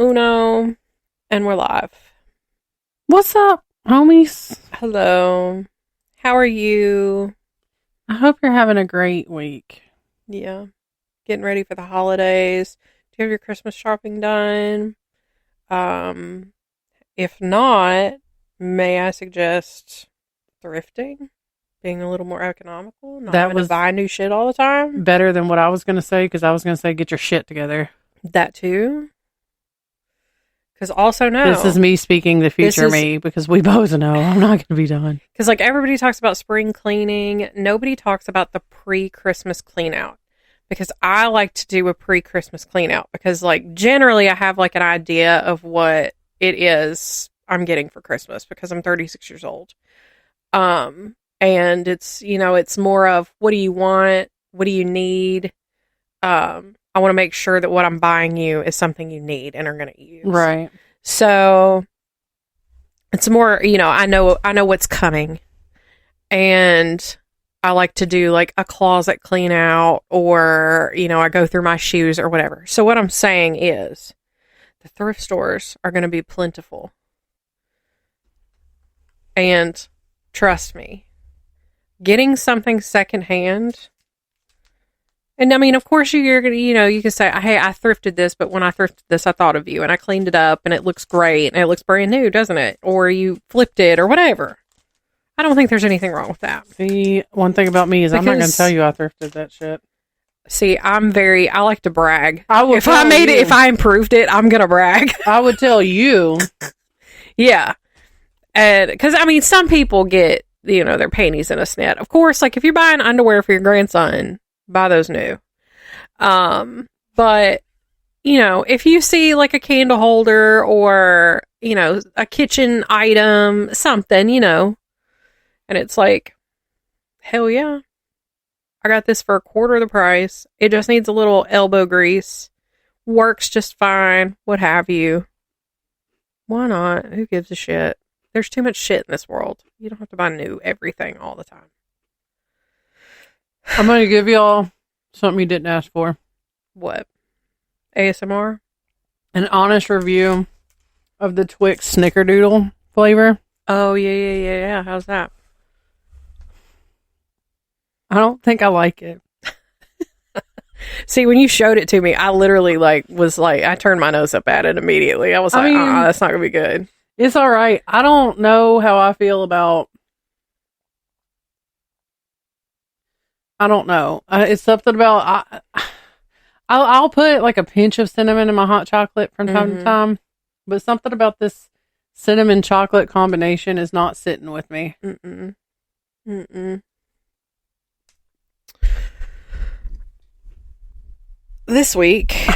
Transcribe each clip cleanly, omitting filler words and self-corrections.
Uno, and we're live. What's up, homies? Hello. How are you? I hope you're having a great week. Yeah. Getting ready for the holidays. Do you have your Christmas shopping done? If not, may I suggest thrifting? Being a little more economical? Not having to buy new shit all the time? Better than what I was going to say, because I was going to say get your shit together. That too? Because also no. This is me speaking the future me, because we both know I'm not going to be done. Because like everybody talks about spring cleaning. Nobody talks about the pre-Christmas clean out. Because I like to do a pre-Christmas clean out. Because like generally I have like an idea of what it is I'm getting for Christmas. Because I'm 36 years old. And it's, you know, it's more of what do you want? What do you need? I want to make sure that what I'm buying you is something you need and are going to use. Right. So it's more, you know, I know what's coming, and I like to do like a closet clean out, or, you know, I go through my shoes or whatever. So what I'm saying is the thrift stores are going to be plentiful, and trust me, getting something secondhand. And I mean, of course, you're going to, you know, you can say, hey, I thrifted this, but when I thrifted this, I thought of you and I cleaned it up and it looks great and it looks brand new, doesn't it? Or you flipped it or whatever. I don't think there's anything wrong with that. See, one thing about me is I'm not going to tell you I thrifted that shit. See, I like to brag. If I improved it, I'm going to brag. I would tell you. Yeah. And because, I mean, some people get, you know, their panties in a snit. Of course, like if you're buying underwear for your grandson, buy those new. But, you know, if you see like a candle holder or, you know, a kitchen item, something, you know, and it's like, hell yeah, I got this for a quarter of the price. It just needs a little elbow grease. Works just fine. What have you. Why not? Who gives a shit? There's too much shit in this world. You don't have to buy new everything all the time. I'm going to give y'all something you didn't ask for. What? ASMR? An honest review of the Twix Snickerdoodle flavor. Oh, yeah. How's that? I don't think I like it. See, when you showed it to me, I literally I turned my nose up at it immediately. I was that's not going to be good. It's all right. I don't know how I feel about... I don't know. It's something about... I'll put like a pinch of cinnamon in my hot chocolate from time to time. But something about this cinnamon chocolate combination is not sitting with me. This week,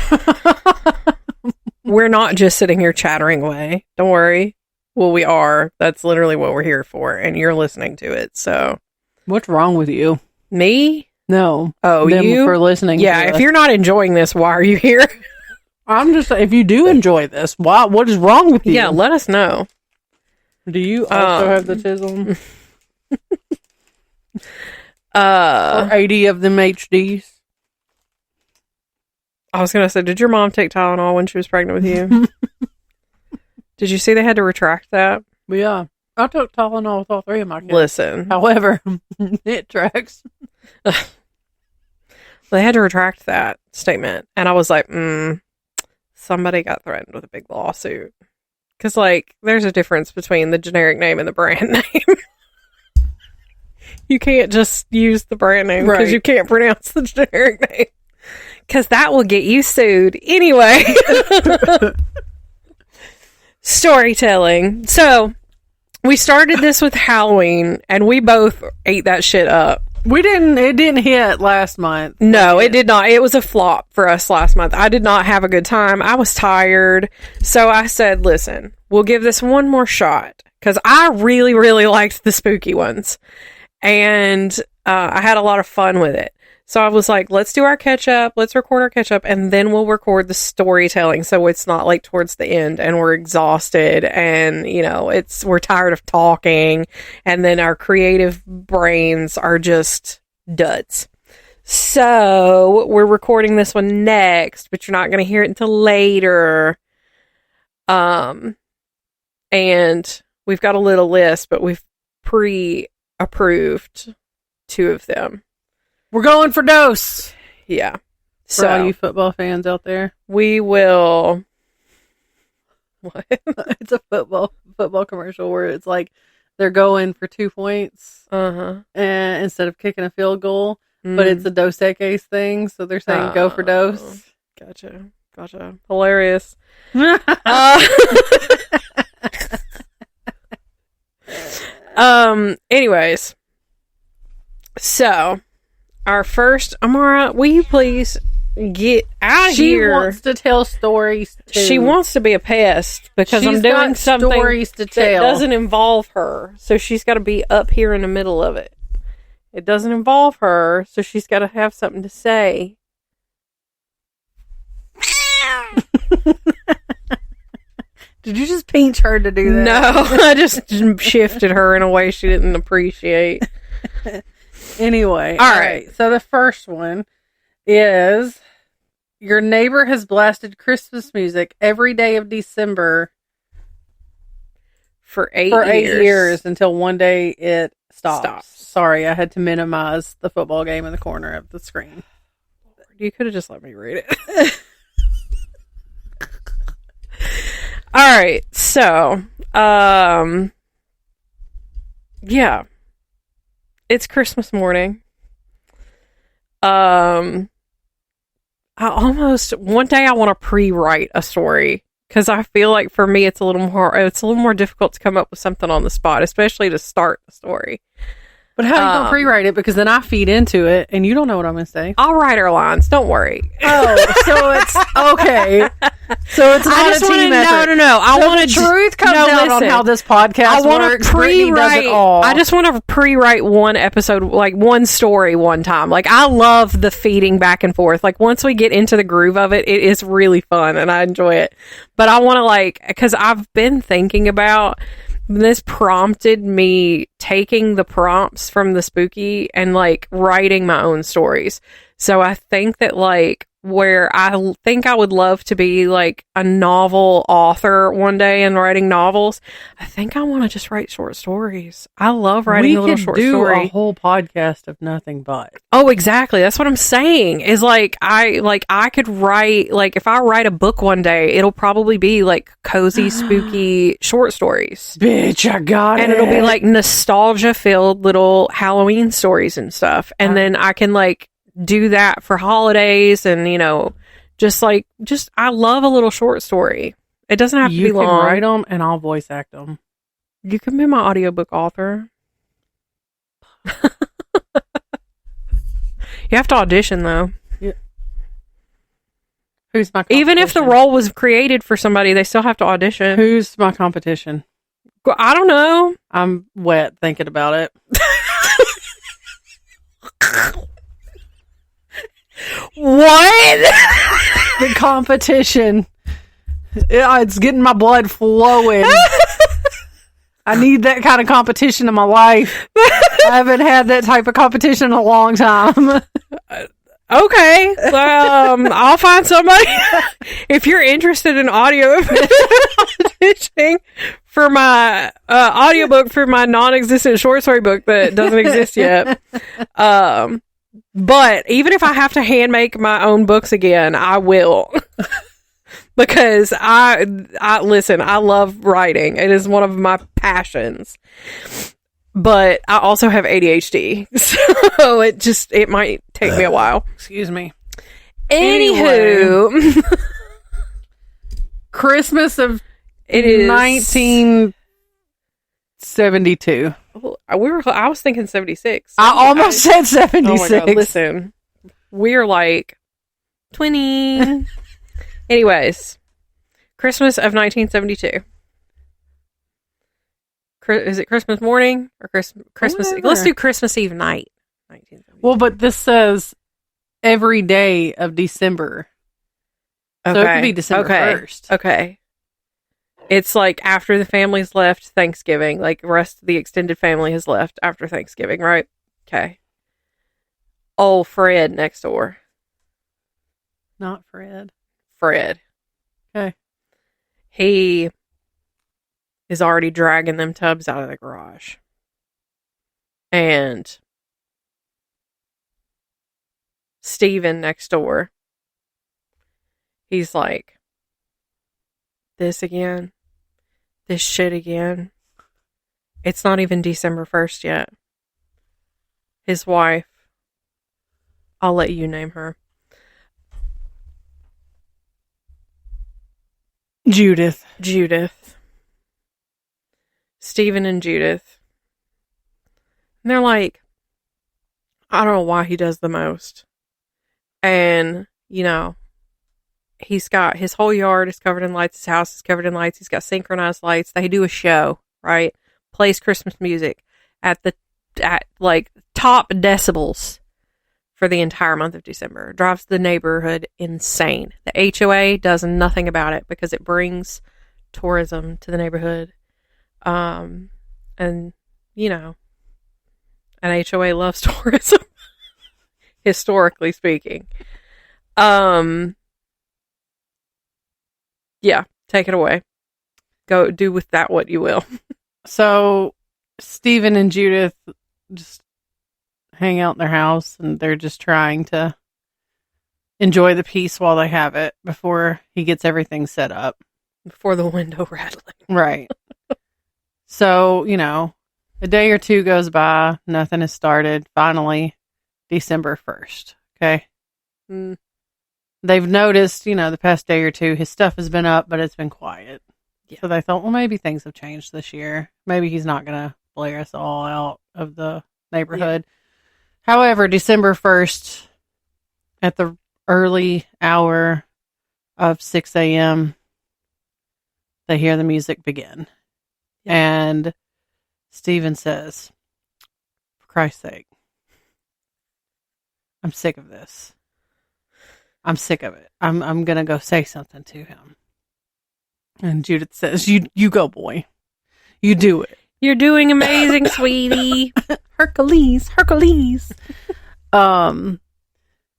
we're not just sitting here chattering away. Don't worry. Well, we are. That's literally what we're here for. And you're listening to it. So, what's wrong with you? Me? No. Oh, you? For listening. Yeah, if you're not enjoying this, why are you here? I'm just saying, if you do enjoy this, what is wrong with you? Yeah, let us know. Do you also have the tism? Or 80 of them HDs? I was going to say, did your mom take Tylenol when she was pregnant with you? Did you see they had to retract that? Yeah. I took Tylenol with all three of my kids. Listen. However, it tracks. They had to retract that statement. And I was like, somebody got threatened with a big lawsuit. Because, like, there's a difference between the generic name and the brand name. You can't just use the brand name because you can't pronounce the generic name. Because that will get you sued. Anyway. Storytelling. So, we started this with Halloween, and we both ate that shit up. It didn't hit last month. No, it did not. It was a flop for us last month. I did not have a good time. I was tired. So I said, listen, we'll give this one more shot. Because I really, really liked the spooky ones. And I had a lot of fun with it. So I was like, let's do our catch up. Let's record our catch up. And then we'll record the storytelling. So it's not like towards the end and we're exhausted and, you know, we're tired of talking. And then our creative brains are just duds. So we're recording this one next, but you're not going to hear it until later. And we've got a little list, but we've pre-approved 2 of them. We're going for Dose. Yeah. For all you football fans out there. We will. What? It's a football commercial where it's like they're going for 2 points and instead of kicking a field goal, but it's a Dos Equis thing, so they're saying go for Dose. Gotcha. Hilarious. Anyways, so our first, Amara, will you please get out of here? She wants to tell stories too. She wants to be a pest because I'm doing something stories to tell that doesn't involve her, so she's got to be up here in the middle of it. It doesn't involve her, so she's got to have something to say. Did you just pinch her to do that? No, I just shifted her in a way she didn't appreciate. Anyway, all right. So the first one is your neighbor has blasted Christmas music every day of December for 8 years until one day it stops. Sorry, I had to minimize the football game in the corner of the screen. You could have just let me read it. All right, so, yeah, it's Christmas morning. One day I want to pre-write a story because I feel like for me it's a little more difficult to come up with something on the spot, especially to start the story. But how are you going to pre-write it? Because then I feed into it, and you don't know what I'm going to say. I'll write our lines. Don't worry. Oh, so it's okay. So it's not a team effort. No. I want the truth comes out on how this podcast works. Brittany does it all. I just want to pre-write one episode, like one story one time. Like I love the feeding back and forth. Like once we get into the groove of it, it is really fun, and I enjoy it. But I want to because I've been thinking about. This prompted me taking the prompts from the spooky and writing my own stories. So I think that where I think I would love to be a novel author one day and writing novels, I think I want to just write short stories. I love writing a little short story. We could do a whole podcast of nothing but. Oh, exactly. That's what I'm saying. Is I could write if I write a book one day, it'll probably be cozy, spooky short stories. Bitch, I got it. And it'll be nostalgia filled little Halloween stories and stuff. And then I can do that for holidays and just I love a little short story. It doesn't have to be long. You can write them and I'll voice act them. You can be my audiobook author. You have to audition though. Yeah. Who's my competition? Even if the role was created for somebody, they still have to audition. Who's my competition? I don't know. I'm wet thinking about it. What? The competition. It's getting my blood flowing. I need that kind of competition in my life. I haven't had that type of competition in a long time. Okay. I'll find somebody. If you're interested in audio auditioning for my audiobook for my non-existent short story book that doesn't exist yet. But even if I have to hand make my own books again, I will. Because I listen, I love writing. It is one of my passions. But I also have ADHD. So it might take me a while. Excuse me. Anywho. Anyway. Christmas of it is 1972. I was thinking 76. I almost said 76. Oh my God, listen. We're 20. Anyways, Christmas of 1972. Is it Christmas morning or Christmas? Whatever. Let's do Christmas Eve night. Well, but this says every day of December. Okay. So it could be December 1st. Okay. It's after the family's left Thanksgiving, the rest of the extended family has left after Thanksgiving, right? Okay. Oh, Fred next door. Not Fred. Fred. Okay. he is already dragging them tubs out of the garage. And Steven next door, he's like, this again? This shit again? It's not even December 1st yet. His wife, I'll let you name her. Judith. Steven and Judith. And they're like, I don't know why he does the most. And, he's got his whole yard is covered in lights. His house is covered in lights. He's got synchronized lights. They do a show, right? Plays Christmas music at like top decibels for the entire month of December. Drives the neighborhood insane. The HOA does nothing about it because it brings tourism to the neighborhood. And an HOA loves tourism, historically speaking. Yeah, take it away. Go do with that what you will. So Steven and Judith just hang out in their house, and they're just trying to enjoy the peace while they have it before he gets everything set up. Before the window rattling. Right. So, a day or two goes by, nothing has started. Finally, December 1st. Okay. Mm. They've noticed, the past day or two, his stuff has been up, but it's been quiet. Yeah. So they thought, well, maybe things have changed this year. Maybe he's not going to blare us all out of the neighborhood. Yeah. However, December 1st, at the early hour of 6 a.m., they hear the music begin. Yeah. And Steven says, for Christ's sake, I'm sick of this. I'm sick of it. I'm going to go say something to him. And Judith says, you go, boy. You do it. You're doing amazing, sweetie. Hercules.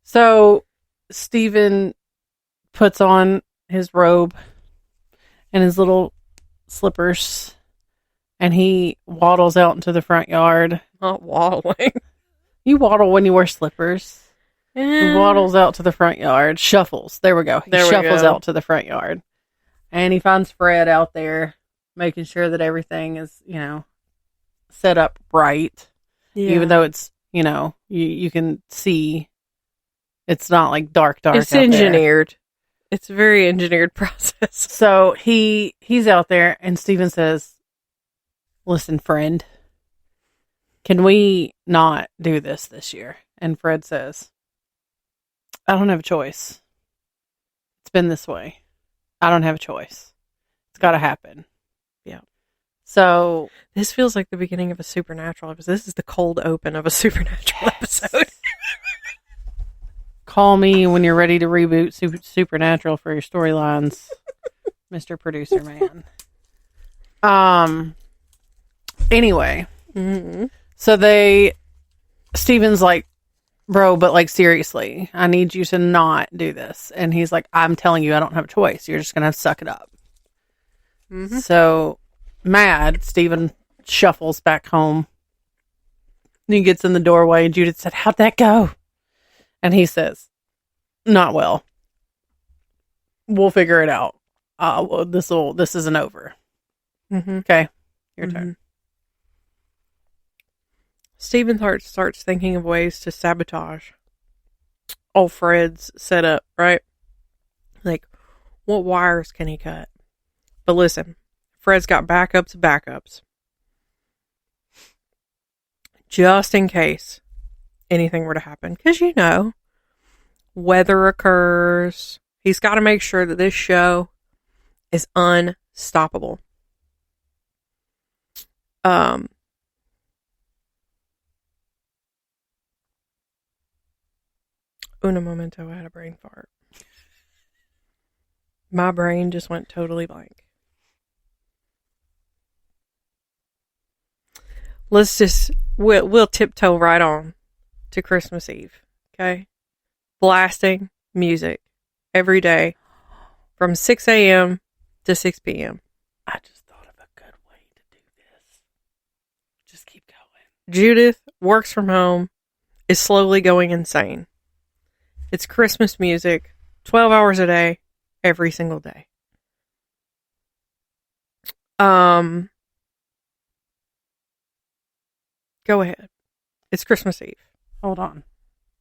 So Steven puts on his robe and his little slippers, and he waddles out into the front yard. Not waddling. You waddle when you wear slippers. He waddles out to the front yard. Shuffles. There we go. He shuffles out to the front yard. And he finds Fred out there making sure that everything is, set up right. Yeah. Even though it's, you can see it's not like dark. It's engineered. There. It's a very engineered process. So he's out there, and Steven says, listen, friend, can we not do this year? And Fred says, I don't have a choice. It's been this way. I don't have a choice. It's got to happen. Yeah. So this feels like the beginning of a Supernatural episode. This is the cold open of a Supernatural episode. Call me when you're ready to reboot Supernatural for your storylines, Mr. Producer Man. Anyway. Mm-hmm. So Steven's like, bro, but like, seriously, I need you to not do this. And he's like, I'm telling you, I don't have a choice. You're just going to have to suck it up. Mm-hmm. So mad, Steven shuffles back home. He gets in the doorway, and Judith said, how'd that go? And he says, not well. We'll figure it out. This isn't over. Mm-hmm. Okay. Your turn. Steven starts thinking of ways to sabotage old Fred's setup, right? Like, what wires can he cut? But listen, Fred's got backups. Just in case anything were to happen. Because, weather occurs. He's got to make sure that this show is unstoppable. Una momento, I had a brain fart. My brain just went totally blank. We'll tiptoe right on to Christmas Eve, okay? Blasting music every day from 6 a.m. to 6 p.m. I just thought of a good way to do this. Just keep going. Judith works from home, is slowly going insane. It's Christmas music, 12 hours a day, every single day. Go ahead. It's Christmas Eve. Hold on.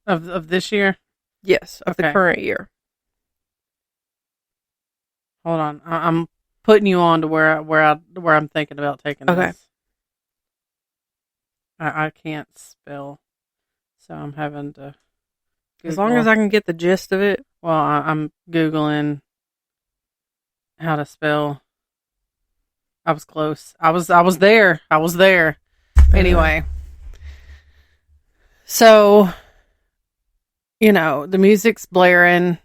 Of this year? Yes, of the current year. Hold on. I'm putting you on to where I'm thinking about taking this. I can't spell, so I'm having to Google. As long as I can get the gist of it. Well, I'm Googling how to spell. I was close. I was there. Anyway. So, the music's blaring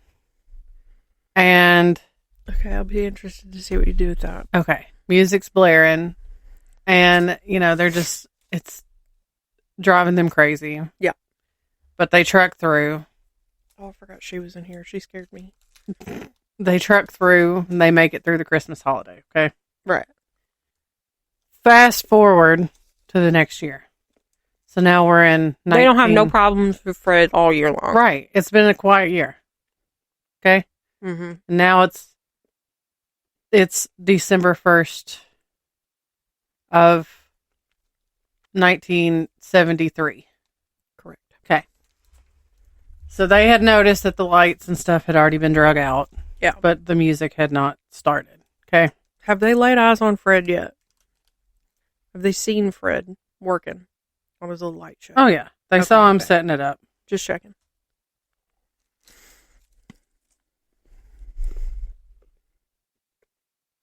and... Okay, I'll be interested to see what you do with that. Okay. Music's blaring and, it's driving them crazy. Yeah. But they truck through. Oh, I forgot she was in here. She scared me. They truck through and they make it through the Christmas holiday. Okay. Right. Fast forward to the next year. So now we're in 19... They don't have no problems with Fred all year long. Right. It's been a quiet year. Okay. Mm-hmm. Now it's December 1st of 1973. Correct. Okay. So they had noticed that the lights and stuff had already been drug out. Yeah. But the music had not started. Okay. Have they laid eyes on Fred yet? Have they seen Fred working on his little light show? Oh, yeah. They saw him setting it up. Just checking.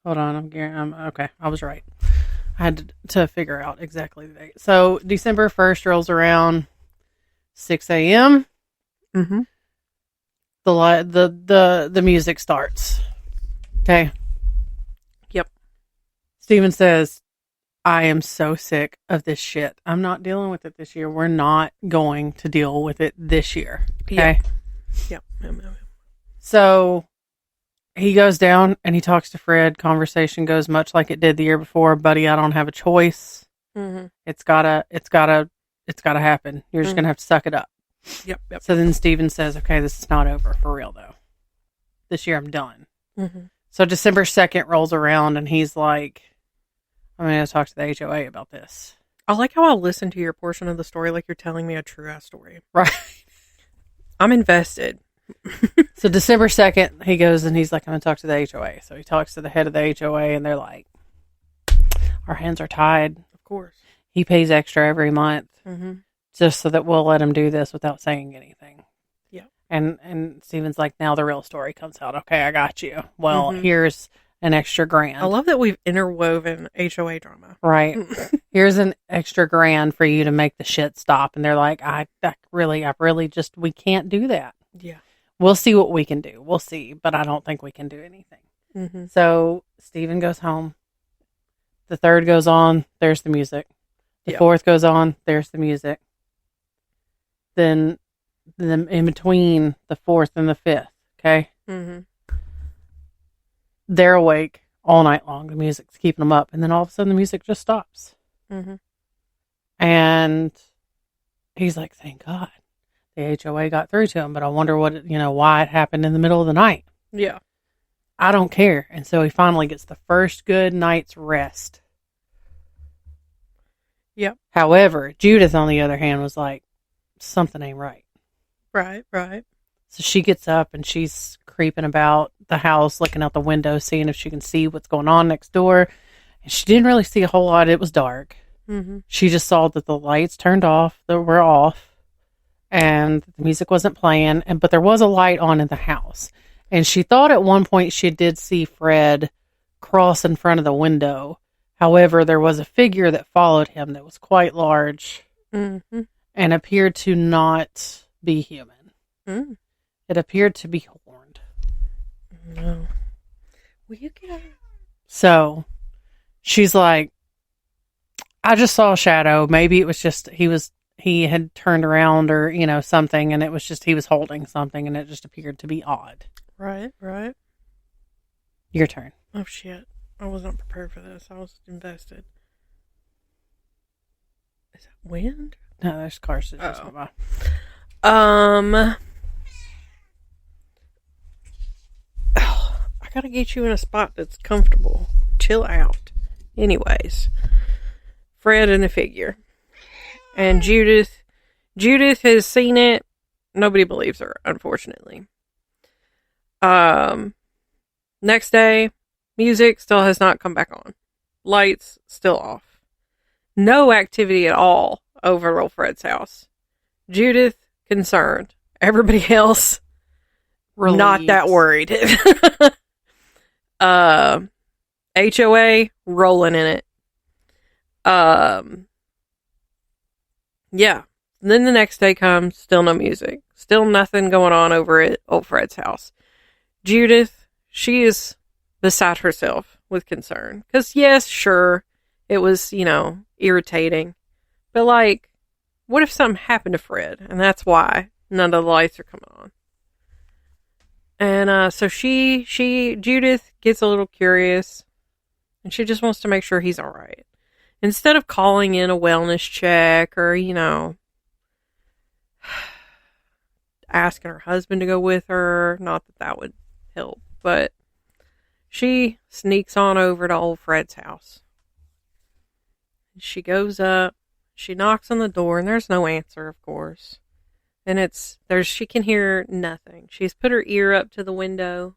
Hold on. I'm okay. I was right. I had to figure out exactly the date. So December 1st rolls around 6 a.m. Mm-hmm. The music starts. Okay. Yep. Steven says, I am so sick of this shit. I'm not dealing with it this year. We're not going to deal with it this year. Okay. Yep. So he goes down and he talks to Fred. Conversation goes much like it did the year before. Buddy, I don't have a choice. Mm-hmm. It's gotta happen. You're just gonna have to suck it up. Yep. So then Steven says, okay, this is not over for real though. This year I'm done. Mm-hmm. So December 2nd rolls around and he's like, I'm going to talk to the HOA about this. I like how I'll listen to your portion of the story like you're telling me a true ass story. Right. I'm invested. So December 2nd, he goes and he's like, I'm going to talk to the HOA. So he talks to the head of the HOA and they're like, our hands are tied. Of course. He pays extra every month Mm-hmm. just so that we'll let him do this without saying anything. Yeah. And Steven's like, now the real story comes out. Okay, I got you. Well, here's an extra $1,000. I love that we've interwoven HOA drama. Right. Here's an extra $1,000 for you to make the shit stop. And they're like, I really just, we can't do that. Yeah. We'll see what we can do. We'll see. But I don't think we can do anything. Mm-hmm. So Steven goes home. The third goes on. There's the music. The fourth goes on. There's the music. Then in between the fourth and the fifth. Okay. Mm-hmm. They're awake all night long. The music's keeping them up. And then all of a sudden the music just stops. Mm-hmm. And he's like, thank God the HOA got through to him. But I wonder why it happened in the middle of the night. Yeah. I don't care. And so he finally gets the first good night's rest. Yep. However, Judith, on the other hand, was like, something ain't right. Right. So she gets up and she's creeping about the house, looking out the window, seeing if she can see what's going on next door. And she didn't really see a whole lot. It was dark. Mm-hmm. She just saw that the lights turned off, that were off, and the music wasn't playing. But there was a light on in the house. And she thought at one point she did see Fred cross in front of the window. However, there was a figure that followed him that was quite large mm-hmm. and appeared to not be human. Mm. It appeared to be horned. No. Will you get... So she's like, I just saw a shadow. Maybe it was just he had turned around or, something, and it was just he was holding something and it just appeared to be odd. Right. Your turn. Oh, shit. I was not prepared for this. I was invested. Is that wind? No, there's cars that just went by. I gotta get you in a spot that's comfortable. Chill out. Anyways, Fred and the figure. And Judith has seen it. Nobody believes her, unfortunately. Next day, music still has not come back on. Lights still off. No activity at all over old Fred's house. Judith concerned. Everybody else Relieved. not that worried. HOA rolling in it. Yeah. And then the next day comes, still no music. Still nothing going on over at old Fred's house. Judith, she is beside herself with concern. Because, yes, sure, it was, irritating. But, like, what if something happened to Fred? And that's why none of the lights are coming on. And so Judith gets a little curious. And she just wants to make sure he's all right. Instead of calling in a wellness check or, asking her husband to go with her. Not that that would help. But she sneaks on over to old Fred's house. She goes up. She knocks on the door, and there's no answer, of course. And she can hear nothing. She's put her ear up to the window.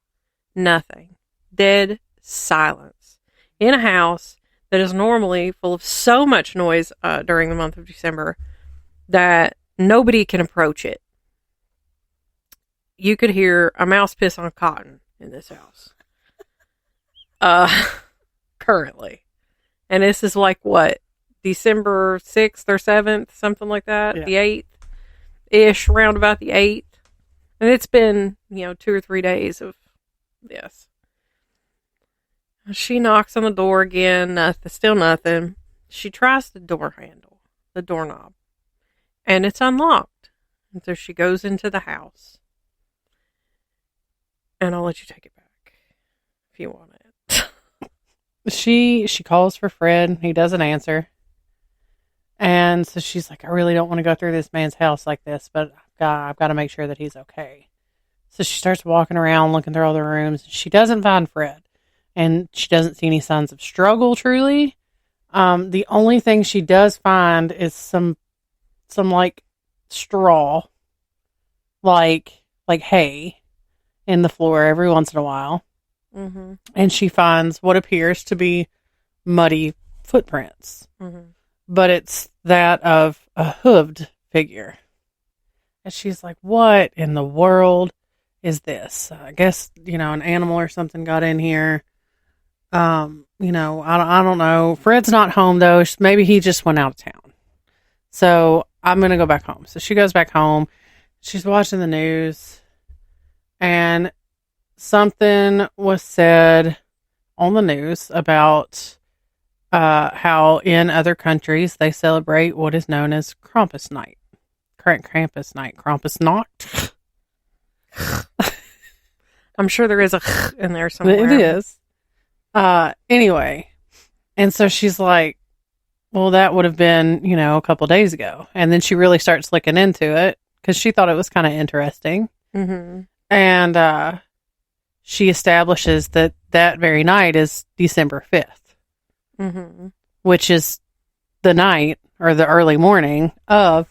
Nothing. Dead silence. In a house that is normally full of so much noise during the month of December that nobody can approach it. You could hear a mouse piss on cotton in this house. Currently. And this is like what? December 6th or 7th, something like that. Yeah. The 8th-ish, round about the 8th. And it's been, 2 or 3 days of this. She knocks on the door again, still nothing. She tries the door handle, the doorknob, and it's unlocked. And so she goes into the house. And I'll let you take it back if you want it. She calls for Fred. He doesn't answer. And so she's like, I really don't want to go through this man's house like this, but I've got to make sure that he's okay. So she starts walking around, looking through all the rooms. She doesn't find Fred. And she doesn't see any signs of struggle, truly. The only thing she does find is some like straw, like hay in the floor every once in a while. Mm-hmm. And she finds what appears to be muddy footprints. Mm-hmm. But it's that of a hooved figure. And she's like, what in the world is this? I guess, an animal or something got in here. I don't know. Fred's not home, though. Maybe he just went out of town. So I'm going to go back home. So she goes back home. She's watching the news. And something was said on the news about how in other countries they celebrate what is known as Krampus Night. Krampusnacht. I'm sure there is a in there somewhere. It is. Anyway. And so she's like, well, that would have been, a couple days ago. And then she really starts looking into it because she thought it was kind of interesting. Mm-hmm. And she establishes that very night is December 5th. Mm-hmm. Which is the night or the early morning of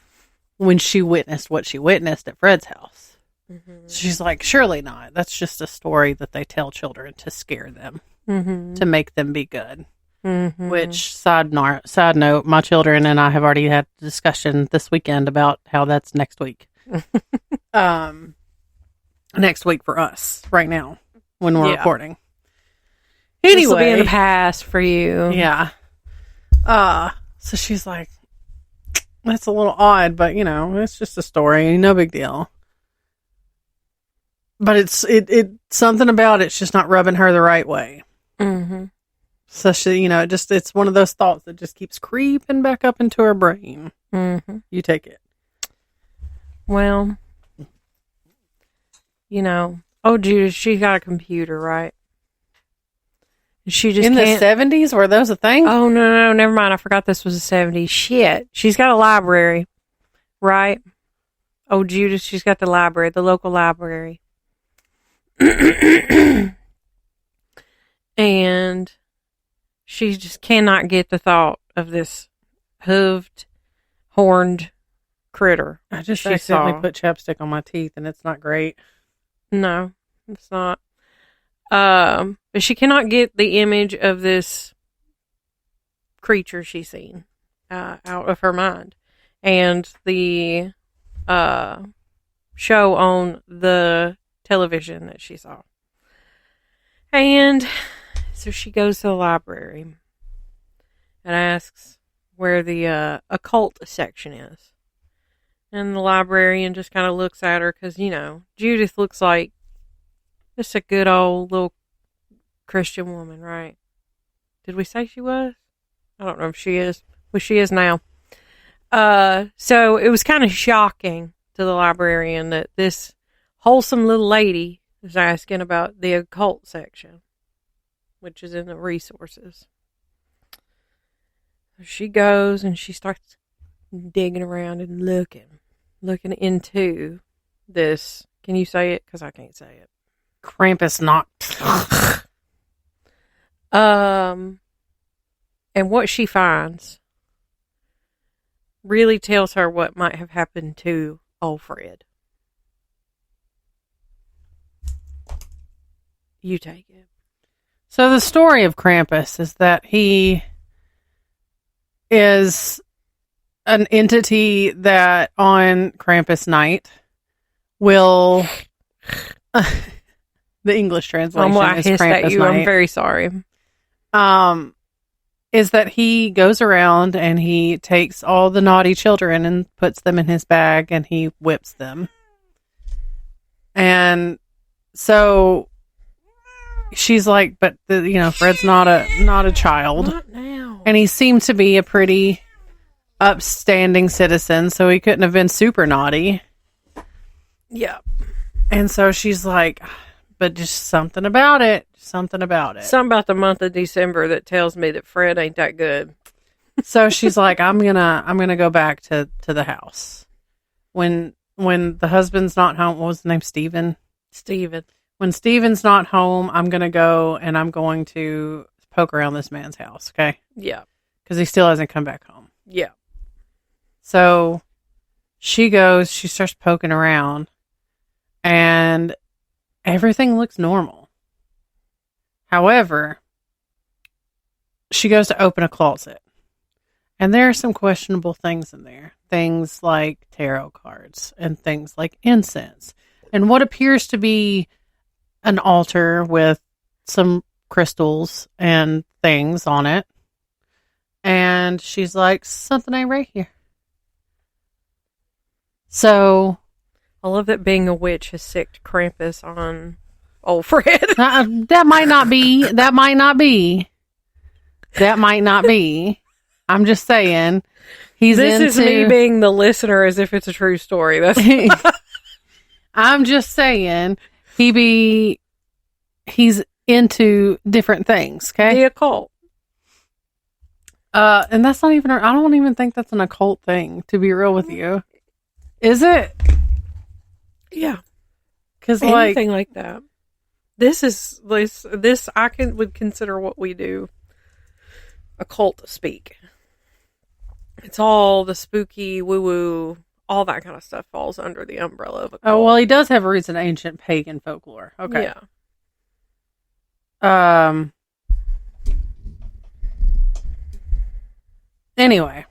when she witnessed what she witnessed at Fred's house. Mm-hmm. So she's like, surely not. That's just a story that they tell children to scare them, to make them be good. Mm-hmm. Which, side note, my children and I have already had a discussion this weekend about how that's next week. Next week for us, right now, when we're recording. Anyway, this will be in the past for you. Yeah. So she's like, that's a little odd, but it's just a story, no big deal. But it's something about it's just not rubbing her the right way. Mm-hmm. So she, it's one of those thoughts that just keeps creeping back up into her brain. Mm-hmm. You take it. Well, Judith, she got a computer, right? She just in the can't. 70s? Were those a thing? Oh, no, never mind. I forgot this was the 70s. Shit. She's got a library, right? Oh, Judith, she's got the library, the local library. And she just cannot get the thought of this hooved, horned critter. I just she accidentally saw. put chapstick on my teeth, and it's not great. No, it's not. But she cannot get the image of this creature she's seen out of her mind. And the show on the television that she saw. And so she goes to the library and asks where the occult section is. And the librarian just kind of looks at her because, Judith looks like just a good old little Christian woman, right? Did we say she was? I don't know if she is. Well, she is now. So it was kind of shocking to the librarian that this wholesome little lady is asking about the occult section, which is in the resources. She goes and she starts digging around and looking into this. Can you say it? Because I can't say it. Krampus knocked. And what she finds really tells her what might have happened to old Fred. You take it. So the story of Krampus is that he is an entity that on Krampus night will the English translation I is hissed Krampus at you. night. I'm very sorry. Is that he goes around and he takes all the naughty children and puts them in his bag and he whips them. And so she's like, but Fred's not a child. Not now. And he seemed to be a pretty upstanding citizen, so he couldn't have been super naughty. Yeah. And so she's like, but just something about it. Something about it. Something about the month of December that tells me that Fred ain't that good. So she's like, I'm gonna go back to the house. When the husband's not home, what was the name? Steven. When Steven's not home, I'm gonna go and I'm going to poke around this man's house, okay? Yeah. Because he still hasn't come back home. Yeah. So she goes, she starts poking around, and everything looks normal. However, she goes to open a closet, and there are some questionable things in there. Things like tarot cards and things like incense and what appears to be an altar with some crystals and things on it. And she's like, something ain't right here. So I love that being a witch has sicked Krampus on old Fred. that might not be. I'm just saying. This is me being the listener as if it's a true story. That's I'm just saying he's into different things, okay? the occult. And that's not even, I don't even think that's an occult thing, to be real with you. Is it? Yeah. Because Anything like that. This would consider what we do occult speak. It's all the spooky woo-woo, all that kind of stuff falls under the umbrella of occult. Oh, well, he does have roots in ancient pagan folklore. Okay. Yeah. Anyway.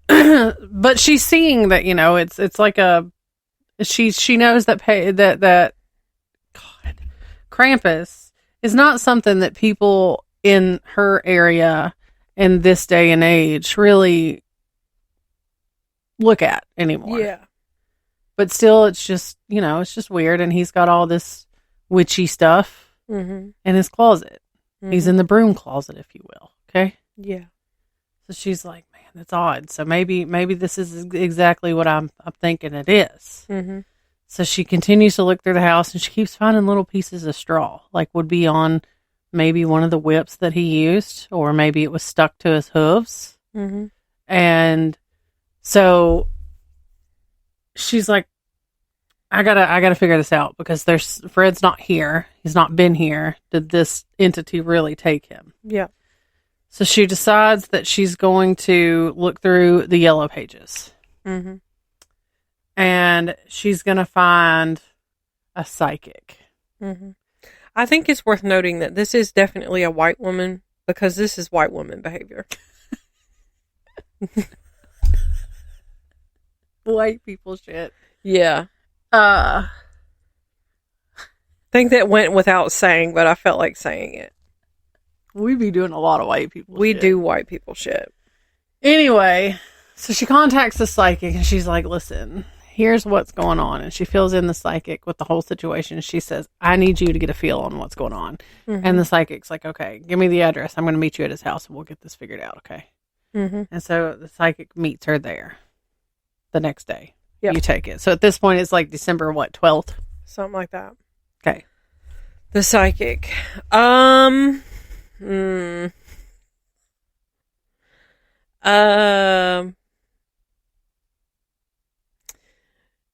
But she's seeing that, it's like she knows that God, Krampus is not something that people in her area in this day and age really look at anymore. Yeah. But still, it's just, it's just weird. And he's got all this witchy stuff in his closet. Mm-hmm. He's in the broom closet, if you will. Okay. Yeah. So she's like, man, that's odd. So maybe this is exactly what I'm thinking it is. Mm-hmm. So she continues to look through the house and she keeps finding little pieces of straw, like would be on maybe one of the whips that he used, or maybe it was stuck to his hooves. Mm-hmm. And so she's like, I gotta figure this out because Fred's not here. He's not been here. Did this entity really take him? Yeah. So she decides that she's going to look through the yellow pages. Mm-hmm. And she's going to find a psychic. Mm-hmm. I think it's worth noting that this is definitely a white woman because this is white woman behavior. White people shit. Yeah. I think that went without saying, but I felt like saying it. We be doing a lot of white people We shit. do white people shit. Anyway, so she contacts the psychic and she's like, listen, here's what's going on. And she fills in the psychic with the whole situation. She says, I need you to get a feel on what's going on. Mm-hmm. And the psychic's like, okay, give me the address. I'm going to meet you at his house and we'll get this figured out, okay? Mm-hmm. And so the psychic meets her there the next day. Yep. You take it. So at this point, it's like December, 12th? Something like that. Okay. The psychic.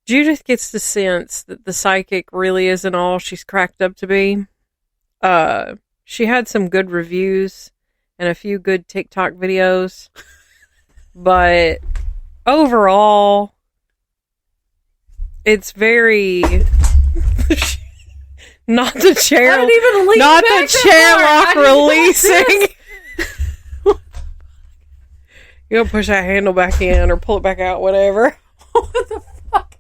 Judith gets the sense that the psychic really isn't all she's cracked up to be. She had some good reviews and a few good TikTok videos, but overall, it's very not the chair. I didn't even lean not back the chair lock releasing. You gotta push that handle back in or pull it back out, whatever. What the fuck?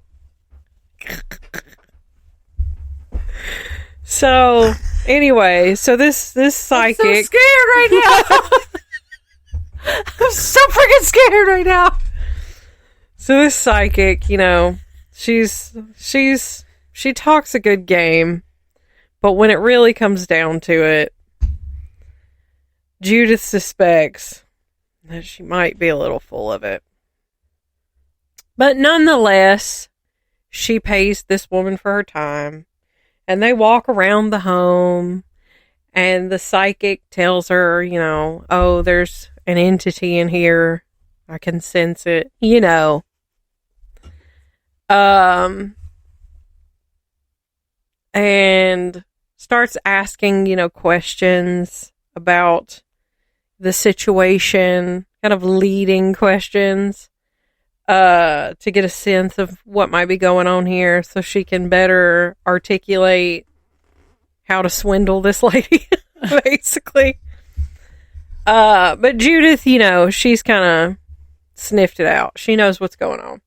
So anyway, so this psychic. I'm so scared right now. I'm so freaking scared right now. So this psychic, you know, she talks a good game, but when it really comes down to it, Judith suspects that she might be a little full of it. But nonetheless, she pays this woman for her time, and they walk around the home, and the psychic tells her, you know, oh, there's an entity in here. I can sense it, you know. And starts asking, you know, questions about the situation, kind of leading questions, to get a sense of what might be going on here so she can better articulate how to swindle this lady, basically. But Judith, you know, she's kind of sniffed it out. She knows what's going on.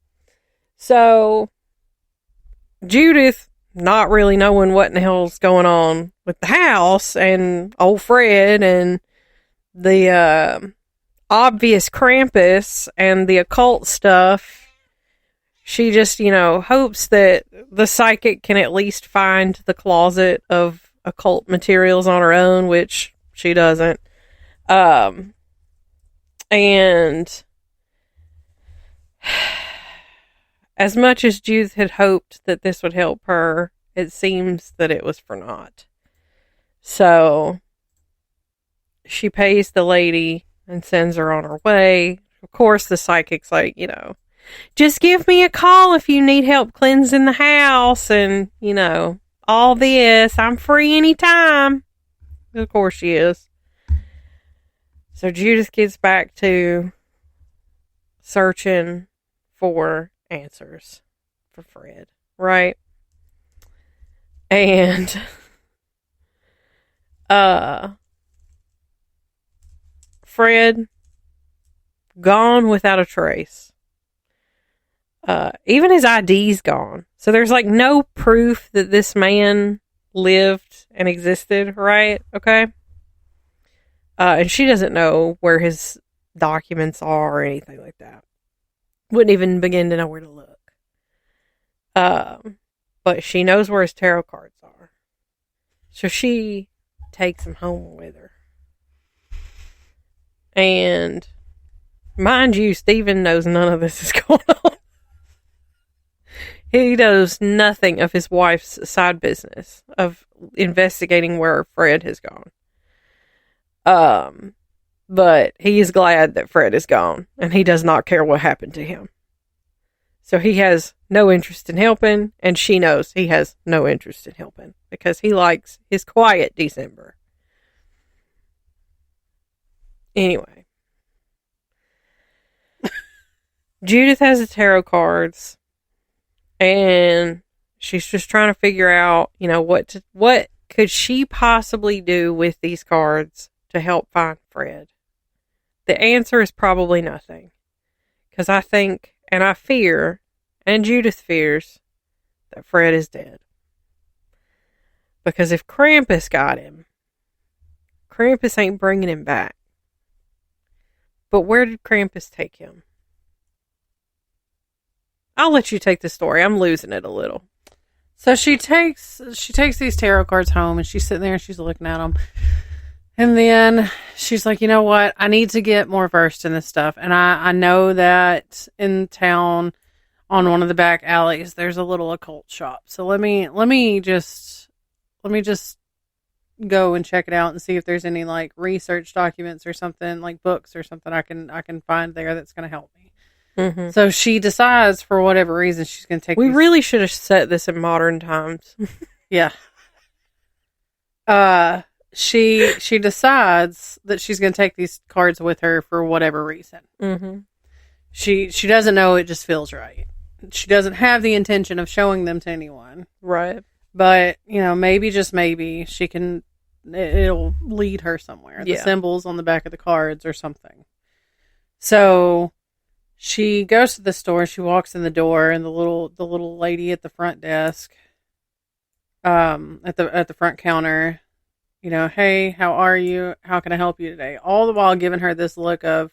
So, Judith, not really knowing what in the hell's going on with the house and old Fred and the obvious Krampus and the occult stuff, she just, you know, hopes that the psychic can at least find the closet of occult materials on her own, which she doesn't. And as much as Judith had hoped that this would help her, it seems that it was for naught. So she pays the lady and sends her on her way. Of course, the psychic's like, you know, just give me a call if you need help cleansing the house and, you know, all this. I'm free anytime. Of course she is. So Judith gets back to searching for answers for Fred, right? And Fred gone without a trace. Even his ID's gone. So there's like no proof that this man lived and existed, right? Okay. And she doesn't know where his documents are or anything like that. Wouldn't even begin to know where to look. But she knows where his tarot cards are. So she takes him home with her. And mind you, Stephen knows none of this is going on. He knows nothing of his wife's side business of investigating where Fred has gone. But he is glad that Fred is gone, and he does not care what happened to him. So he has no interest in helping, and she knows he has no interest in helping because he likes his quiet December. Anyway. Judith has the tarot cards, and she's just trying to figure out, what could she possibly do with these cards to help find Fred. The answer is probably nothing. Because I think, and I fear, and Judith fears, that Fred is dead. Because if Krampus got him, Krampus ain't bringing him back. But where did Krampus take him? I'll let you take the story. I'm losing it a little. So she takes these tarot cards home, and she's sitting there and she's looking at them. And then she's like, you know what? I need to get more versed in this stuff. And I know that in town on one of the back alleys, there's a little occult shop. So let me just go and check it out and see if there's any like research documents or something, like books or something I can find there that's going to help me. Mm-hmm. So she decides, for whatever reason, she's going to take. We really should have set this in modern times. Yeah. She decides that she's going to take these cards with her for whatever reason. Mm-hmm. She doesn't know, it just feels right. She doesn't have the intention of showing them to anyone. Right. But, maybe, just maybe, it'll lead her somewhere. The symbols on the back of the cards or something. So she goes to the store, she walks in the door, and the little lady at the front desk, at the front counter, hey, how are you? How can I help you today? All the while giving her this look of,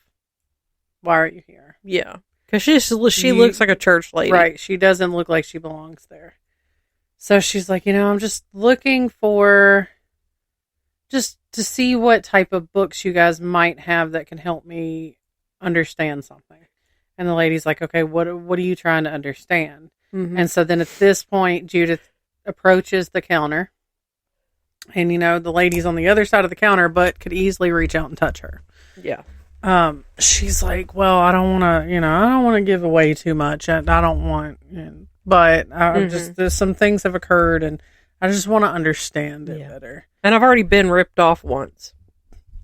why are you here? Yeah. Because she looks like a church lady. Right. She doesn't look like she belongs there. So she's like, I'm just looking for, just to see what type of books you guys might have that can help me understand something. And the lady's like, okay, what are you trying to understand? Mm-hmm. And so then at this point, Judith approaches the counter. And, the lady's on the other side of the counter, but could easily reach out and touch her. Yeah. She's like, well, I don't want to give away too much. I don't want, but just, there's some things have occurred and I just want to understand it better. And I've already been ripped off once.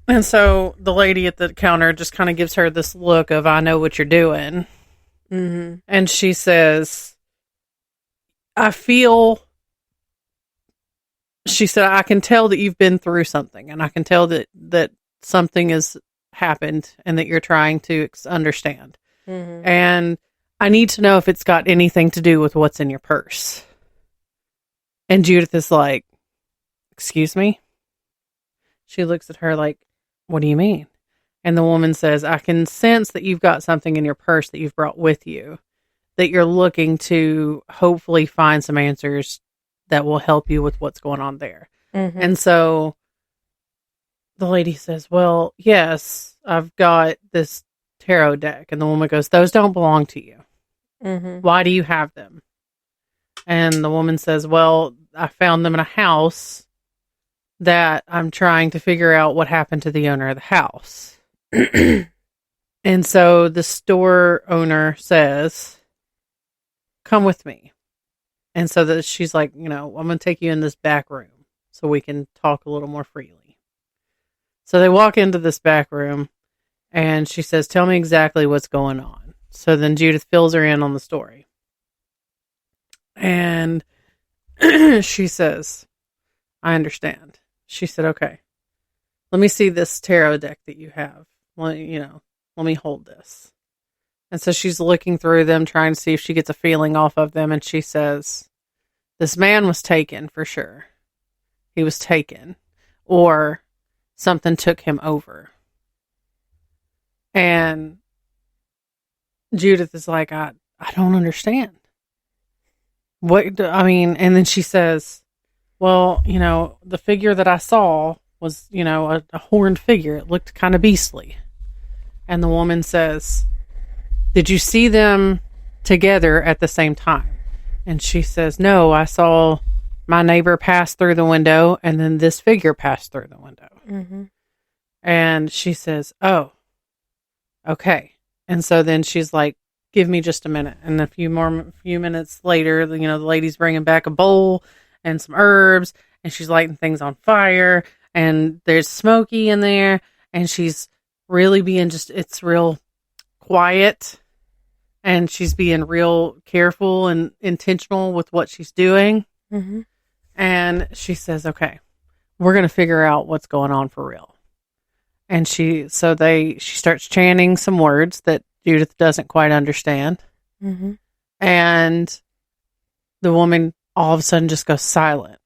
And so the lady at the counter just kind of gives her this look of, I know what you're doing. Mm-hmm. And she says, she said, I can tell that you've been through something, and I can tell that something has happened and that you're trying to understand. Mm-hmm. And I need to know if it's got anything to do with what's in your purse. And Judith is like, excuse me? She looks at her like, what do you mean? And the woman says, I can sense that you've got something in your purse that you've brought with you, that you're looking to hopefully find some answers that will help you with what's going on there. Mm-hmm. And so the lady says, well, yes, I've got this tarot deck. And the woman goes, those don't belong to you. Mm-hmm. Why do you have them? And the woman says, well, I found them in a house that I'm trying to figure out what happened to the owner of the house. And so the store owner says, come with me. And so that she's like, I'm going to take you in this back room so we can talk a little more freely. So they walk into this back room and she says, tell me exactly what's going on. So then Judith fills her in on the story. And she says, I understand. She said, okay, let me see this tarot deck that you have. Let me hold this. And so she's looking through them, trying to see if she gets a feeling off of them. And she says, this man was taken for sure. He was taken. Or something took him over. And Judith is like, I don't understand. And then she says, well, the figure that I saw was, a horned figure. It looked kind of beastly. And the woman says, did you see them together at the same time? And she says, no, I saw my neighbor pass through the window and then this figure passed through the window. Mm-hmm. And she says, oh, okay. And so then she's like, give me just a minute. And a few minutes later, the lady's bringing back a bowl and some herbs, and she's lighting things on fire, and there's smoky in there, and she's really being it's real quiet, and she's being real careful and intentional with what she's doing. Mm-hmm. And she says, okay, we're going to figure out what's going on for real. And she starts chanting some words that Judith doesn't quite understand. Mm-hmm. And the woman all of a sudden just goes silent.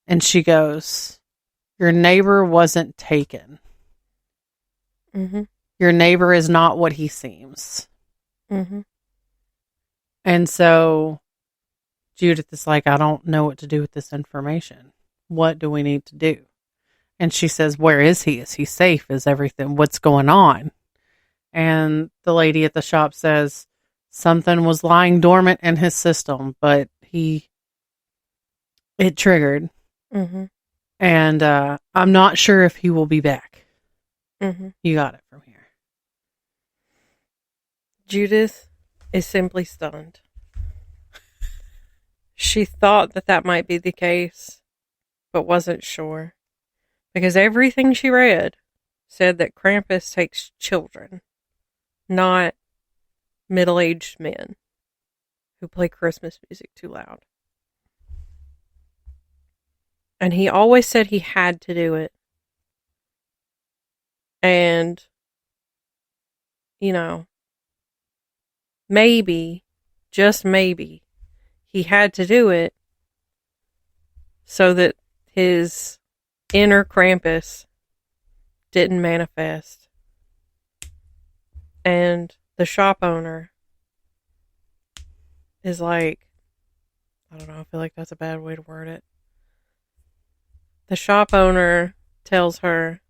And she goes, your neighbor wasn't taken. Mm-hmm. Your neighbor is not what he seems. Mm-hmm. And so Judith is like, I don't know what to do with this information. What do we need to do? And she says, where is he? Is he safe? Is everything? What's going on? And the lady at the shop says something was lying dormant in his system, but it triggered. Mm-hmm. And I'm not sure if he will be back. Mm-hmm. You got it from here. Judith is simply stunned. She thought that might be the case, but wasn't sure. Because everything she read said that Krampus takes children, not middle-aged men who play Christmas music too loud. And he always said he had to do it. And, maybe, just maybe, he had to do it so that his inner Krampus didn't manifest. And the shop owner is like, I don't know, I feel like that's a bad way to word it. The shop owner tells her,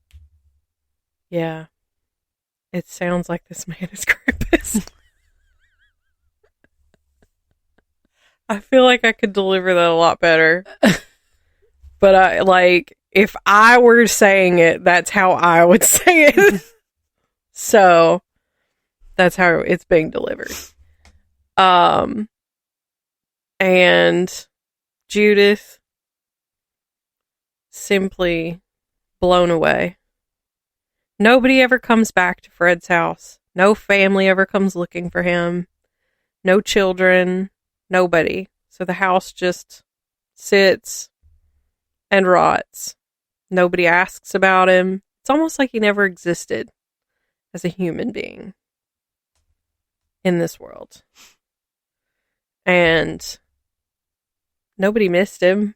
yeah, it sounds like this man is Krampus. I feel like I could deliver that a lot better. But if I were saying it, that's how I would say it. So that's how it's being delivered. And Judith simply blown away. Nobody ever comes back to Fred's house. No family ever comes looking for him. No children. Nobody. So the house just sits and rots. Nobody asks about him. It's almost like he never existed as a human being in this world. And nobody missed him.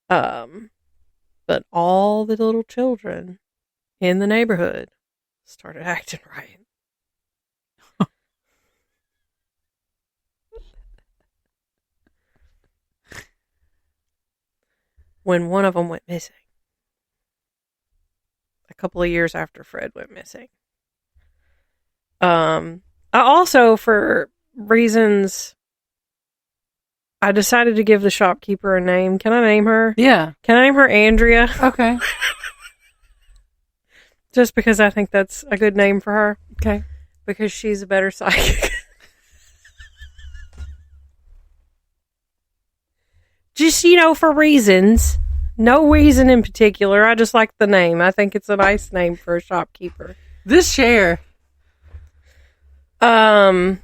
But all the little children in the neighborhood started acting right. When one of them went missing. A couple of years after Fred went missing. I also, for reasons, I decided to give the shopkeeper a name. Can I name her? Yeah. Can I name her Andrea? Okay. Just because I think that's a good name for her. Okay. Because she's a better psychic. Just, for reasons. No reason in particular. I just like the name. I think it's a nice name for a shopkeeper. This chair. Yeah,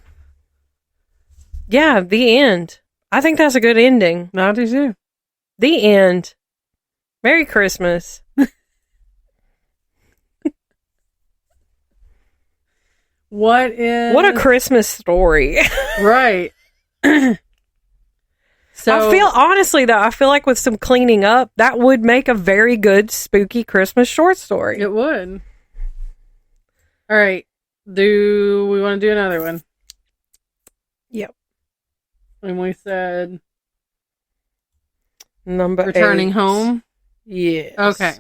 the end. I think that's a good ending. I do too. The end. Merry Christmas. What a Christmas story. Right. So I feel like with some cleaning up, that would make a very good spooky Christmas short story. It would. All right. Do we want to do another one? Yep. And we said number returning 8. home? Yes. Okay.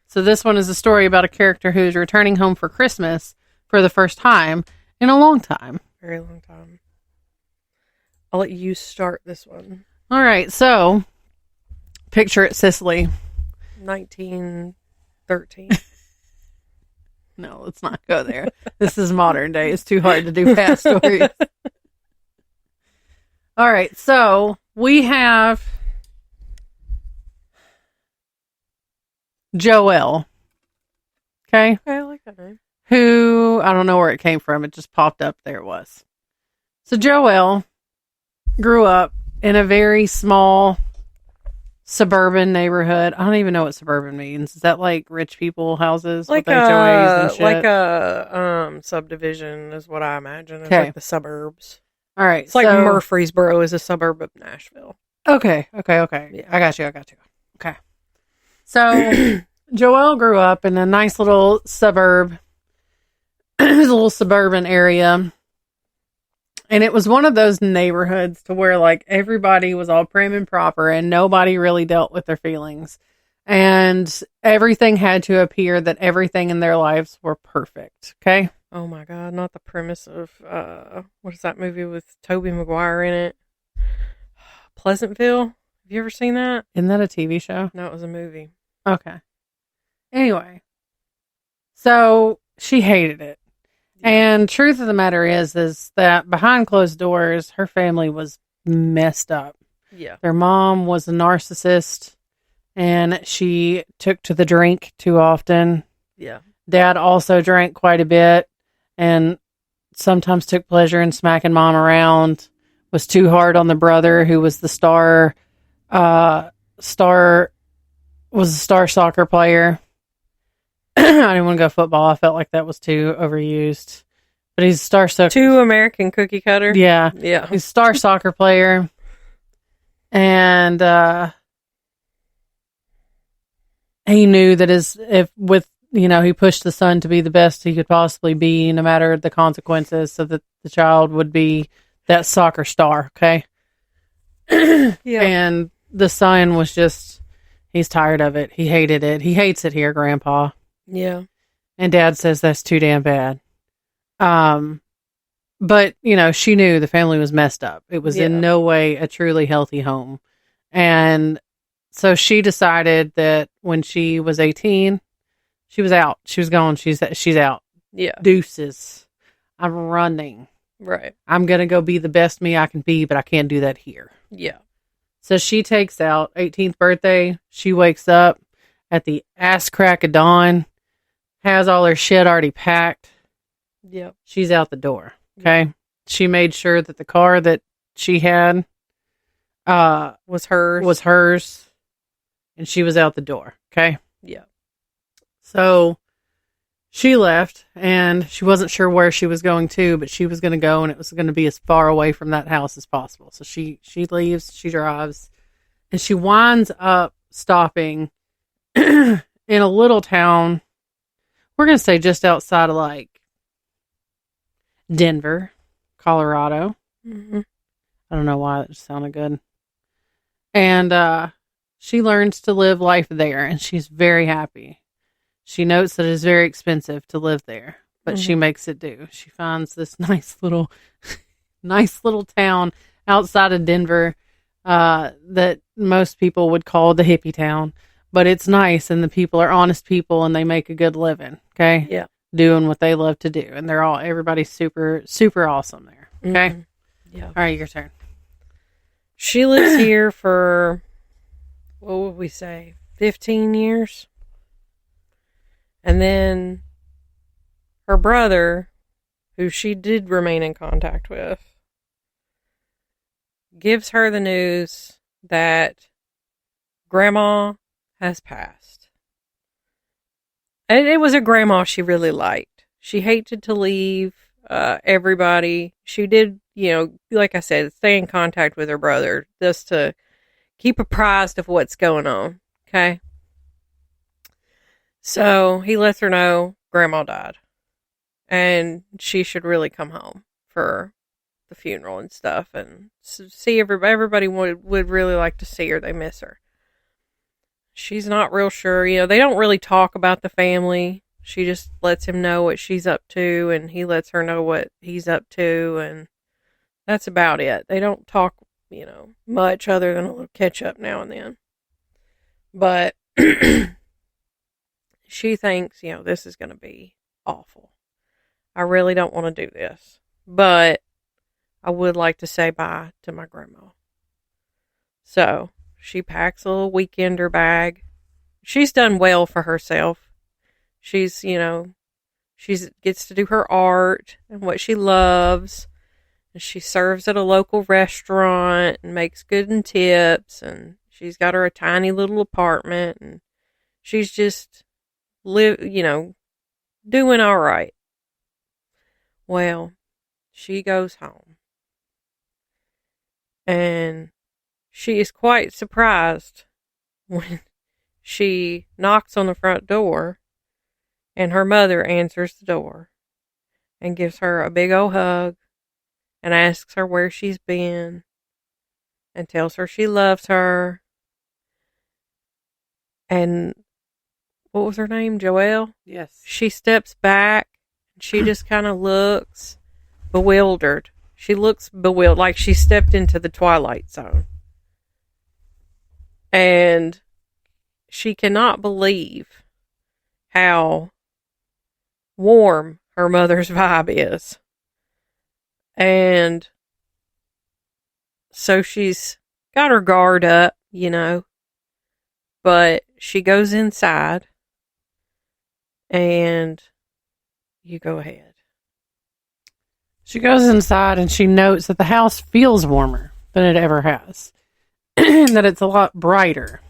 So this one is a story about a character who's returning home for Christmas for the first time in a long time. Very long time. I'll let you start this one. All right. So picture it, Cicely. 19 13. No, let's not go there. This is modern day. It's too hard to do past stories. All right, so we have Joelle. Okay? I like that name. Who, I don't know where it came from. It just popped up. There it was. So Joelle grew up in a very small suburban neighborhood. I don't even know what suburban means. Is that like rich people houses Like with HOAs and shit? like a subdivision is what I imagine. It's Okay. like the suburbs. All right. It's like Murfreesboro is a suburb of Nashville. Okay. Yeah. I got you. Okay. So Joelle grew up in a nice little suburb. It was a little suburban area. And it was one of those neighborhoods to where like everybody was all prim and proper and nobody really dealt with their feelings. And everything had to appear that everything in their lives were perfect. Okay. Oh my God, not the premise of, what is that movie with Tobey Maguire in it? Pleasantville? Have you ever seen that? Isn't that a TV show? No, it was a movie. Okay. Anyway. So she hated it. And truth of the matter is that behind closed doors, her family was messed up. Yeah. Their mom was a narcissist and she took to the drink too often. Yeah. Dad also drank quite a bit and sometimes took pleasure in smacking mom around. Was too hard on the brother who was the star soccer player. I didn't want to go football. I felt like that was too overused. But he's a star soccer. Too American cookie cutter. Yeah. Yeah. He's a star soccer player. And he knew that he pushed the son to be the best he could possibly be, no matter the consequences, so that the child would be that soccer star. Okay. Yeah. And the son was he's tired of it. He hated it. He hates it here, Grandpa. Yeah. And Dad says that's too damn bad. But, she knew the family was messed up. It was in no way a truly healthy home. And so she decided that when she was 18, she was out. She was gone. She's out. Yeah. Deuces. I'm running. Right. I'm going to go be the best me I can be, but I can't do that here. Yeah. So she takes out 18th birthday. She wakes up at the ass crack of dawn, has all her shit already packed. Yep. She's out the door. Okay. She made sure that the car that she had was hers. And she was out the door. Okay. Yeah. So she left and she wasn't sure where she was going to, but she was going to go and it was going to be as far away from that house as possible. So she leaves, she drives, and she winds up stopping in a little town. We're going to say just outside of like Denver, Colorado. Mm-hmm. I don't know why that just sounded good. And she learns to live life there, and she's very happy. She notes that it's very expensive to live there, but she makes it do. She finds this nice little town outside of Denver that most people would call the hippie town, but it's nice, and the people are honest people, and they make a good living. Okay, Yeah. doing what they love to do, and everybody's super super awesome there. Okay, Yeah. all right, your turn. She lives here for, what would we say, 15 years? And then her brother, who she did remain in contact with, gives her the news that Grandma has passed. And it was a grandma she really liked. She hated to leave everybody. She did, like I said, stay in contact with her brother just to keep apprised of what's going on. Okay. So he lets her know Grandma died and she should really come home for the funeral and stuff and see everybody would really like to see her. They miss her. She's not real sure. They don't really talk about the family. She just lets him know what she's up to, and he lets her know what he's up to, and that's about it. They don't talk, much other than a little catch up now and then. But she thinks, this is going to be awful. I really don't want to do this, but I would like to say bye to my grandma. So she packs a little weekender bag. She's done well for herself. She's, she gets to do her art and what she loves. And she serves at a local restaurant and makes good tips. And she's got her a tiny little apartment. And she's just doing all right. Well, she goes home. And she is quite surprised when she knocks on the front door and her mother answers the door and gives her a big old hug and asks her where she's been and tells her she loves her. And what was her name? Joelle? Yes. She steps back and she just kind of looks bewildered. She looks bewildered, like she stepped into the Twilight Zone. And she cannot believe how warm her mother's vibe is. And so she's got her guard up, but she goes inside and you go ahead. She goes inside and she notes that the house feels warmer than it ever has. And that it's a lot brighter.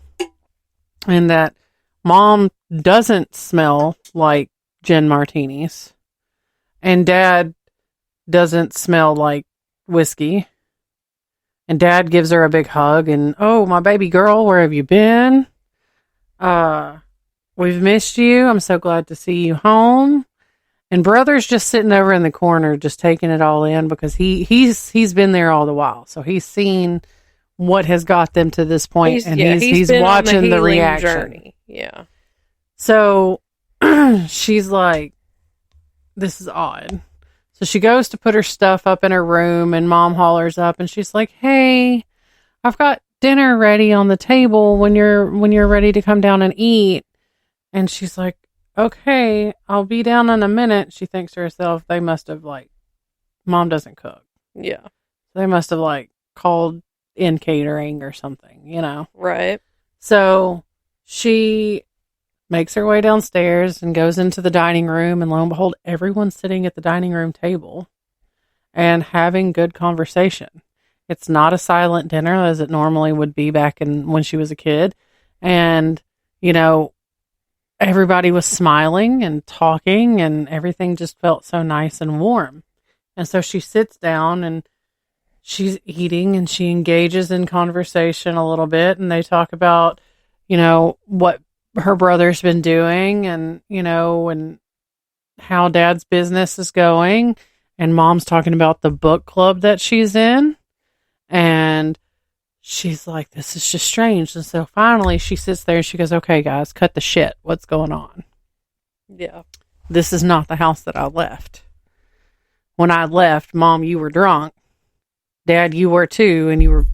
And that Mom doesn't smell like gin martinis. And Dad doesn't smell like whiskey. And Dad gives her a big hug and, oh, my baby girl, where have you been? We've missed you. I'm so glad to see you home. And Brother's just sitting over in the corner, just taking it all in because he's been there all the while. So he's seen what has got them to this point, he's watching the reaction. Journey. Yeah. So she's like, this is odd. So she goes to put her stuff up in her room and Mom hollers up and she's like, hey, I've got dinner ready on the table when you're ready to come down and eat. And she's like, okay, I'll be down in a minute. She thinks to herself, they must have Mom doesn't cook. Yeah. They must have called in catering or something, Right. So she makes her way downstairs and goes into the dining room, and lo and behold, everyone's sitting at the dining room table and having good conversation. It's not a silent dinner as it normally would be back when she was a kid. And, everybody was smiling and talking and everything just felt so nice and warm. And so she sits down and she's eating and she engages in conversation a little bit, and they talk about, what her brother's been doing and, and how Dad's business is going. And Mom's talking about the book club that she's in. And she's like, this is just strange. And so finally she sits there and she goes, okay, guys, cut the shit. What's going on? Yeah. This is not the house that I left. When I left, Mom, you were drunk. Dad, you were too. And you were,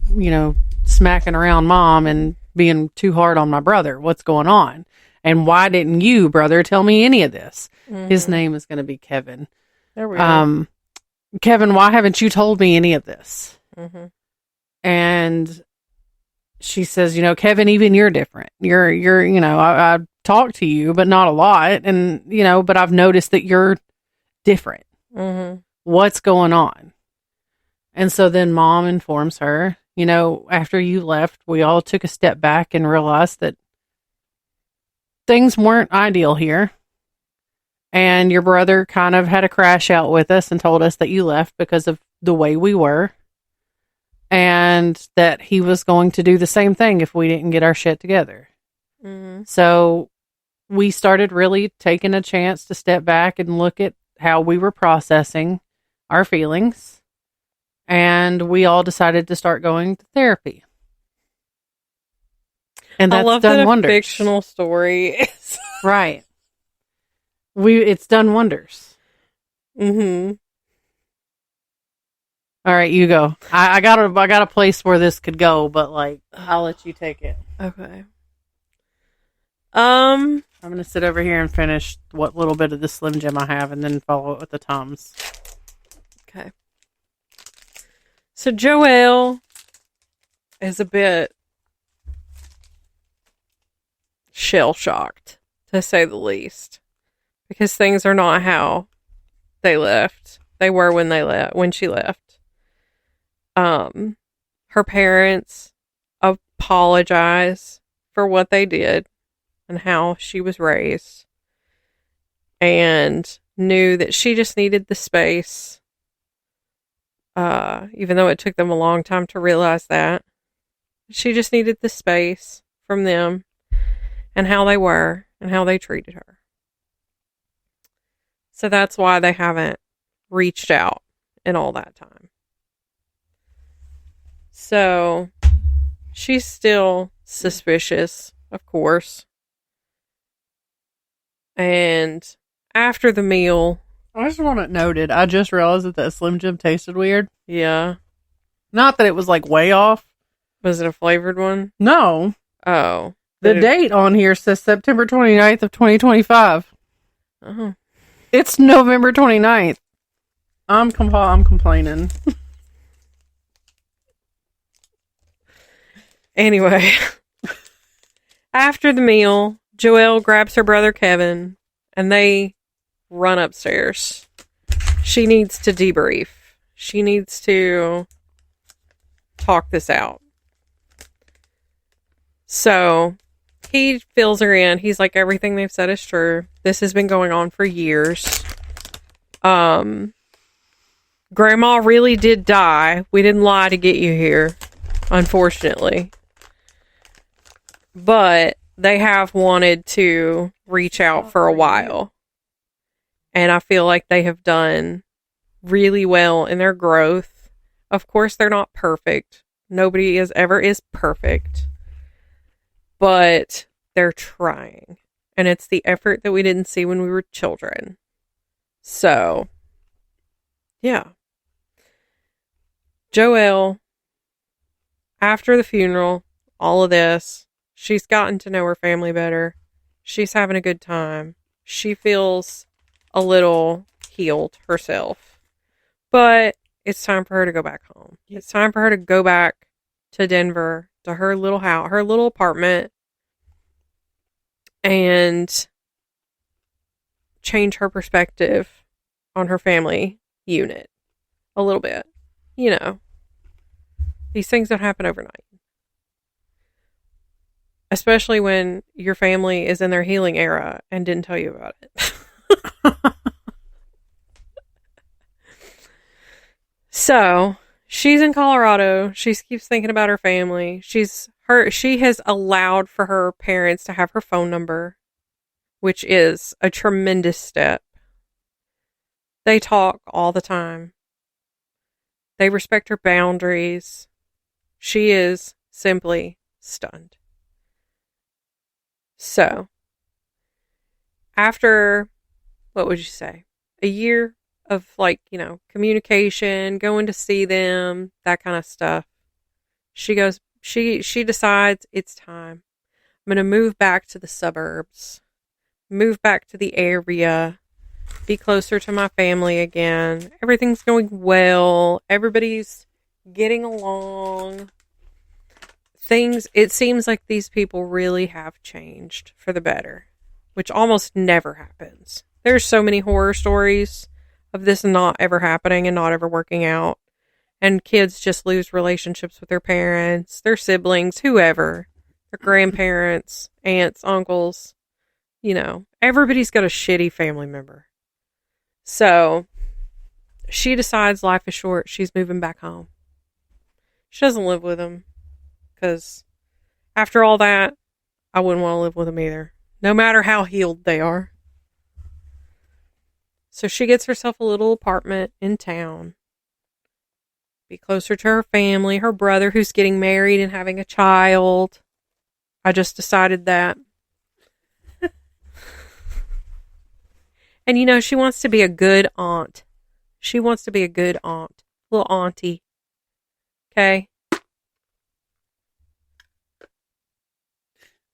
smacking around Mom and being too hard on my brother. What's going on? And why didn't you, brother, tell me any of this? Mm-hmm. His name is going to be Kevin. There we go. Kevin, why haven't you told me any of this? Mm-hmm. And she says, Kevin, even you're different. You're, I talk to you, but not a lot. And, but I've noticed that you're different. Mm-hmm. What's going on? And so then Mom informs her, after you left, we all took a step back and realized that things weren't ideal here. And your brother kind of had a crash out with us and told us that you left because of the way we were. And that he was going to do the same thing if we didn't get our shit together. Mm-hmm. So we started really taking a chance to step back and look at how we were processing our feelings. And we all decided to start going to therapy. And that's I love done that wonders. A fictional story. Right. It's done wonders. Mm-hmm. All right, you go. I got a place where this could go, but I'll let you take it. Okay. I'm going to sit over here and finish what little bit of the Slim Jim I have and then follow it with the Tums. Okay. So Joelle is a bit shell-shocked, to say the least, because things are not how they were when she left. Her parents apologize for what they did and how she was raised, and knew that she just needed the space, even though it took them a long time to realize that. She just needed the space from them and how they were and how they treated her. So that's why they haven't reached out in all that time. So she's still suspicious, of course. And after the meal... I just want it noted. I just realized that Slim Jim tasted weird. Yeah. Not that it was like way off. Was it a flavored one? No. Oh. The date on here says September 29th of 2025. Oh. It's November 29th. I'm complaining. Anyway. After the meal, Joelle grabs her brother Kevin and they run upstairs. She needs to debrief. She needs to talk this out. So he fills her in. He's like, everything they've said is true. This has been going on for years. Grandma really did die. We didn't lie to get you here, unfortunately. But they have wanted to reach out for a while. And I feel like they have done really well in their growth. Of course, they're not perfect. Nobody is perfect. But they're trying. And it's the effort that we didn't see when we were children. So, yeah. Joelle, after the funeral, all of this, she's gotten to know her family better. She's having a good time. She feels a little healed herself. But it's time for her to go back home. It's time for her to go back to Denver, to her little house, her little apartment, and change her perspective on her family unit a little bit. You know, these things don't happen overnight. Especially when your family is in their healing era and didn't tell you about it. So, she's in Colorado. She keeps thinking about her family. She has allowed for her parents to have her phone number, which is a tremendous step. They talk all the time. They respect her boundaries. She is simply stunned. So, after, what would you say, a year of, like, you know, communication, going to see them, that kind of stuff, she decides it's time. I'm going to move back to the suburbs, move back to the area, be closer to my family again. Everything's going well. Everybody's getting along. It seems like these people really have changed for the better, which almost never happens. There's so many horror stories of this not ever happening and not ever working out. And kids just lose relationships with their parents, their siblings, whoever, their grandparents, aunts, uncles. You know, everybody's got a shitty family member. So, she decides life is short. She's moving back home. She doesn't live with them. Because after all that, I wouldn't want to live with them either. No matter how healed they are. So she gets herself a little apartment in town. Be closer to her family, her brother who's getting married and having a child. I just decided that. And you know, she wants to be a good aunt. She wants to be a good aunt. Little auntie. Okay?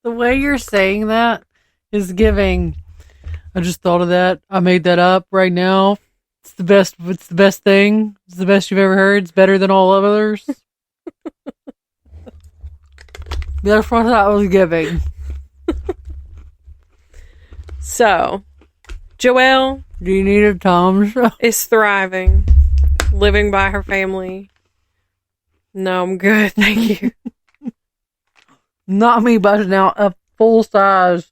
The way you're saying that, is giving. I just thought of that. I made that up right now. It's the best. It's the best thing. It's the best you've ever heard. It's better than all others. That's what I was giving. So, Joelle, do you need a Tom's? is thriving, living by her family. No, I'm good. Thank you. Not me busting out a full size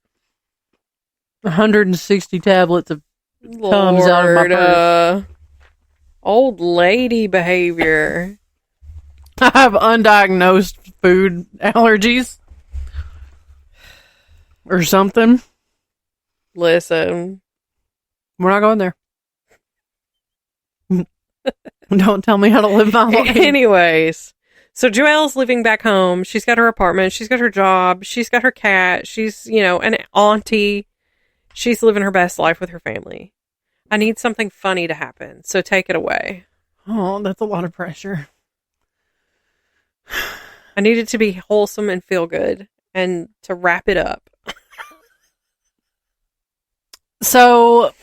160 tablets of Tums out of my purse. Old lady behavior. I have undiagnosed food allergies or something. Listen, we're not going there. Don't tell me how to live my life. Anyways, so Joelle's living back home. She's got her apartment. She's got her job. She's got her cat. She's, an auntie. She's living her best life with her family. I need something funny to happen, so take it away. Oh, that's a lot of pressure. I need it to be wholesome and feel good, and to wrap it up. So,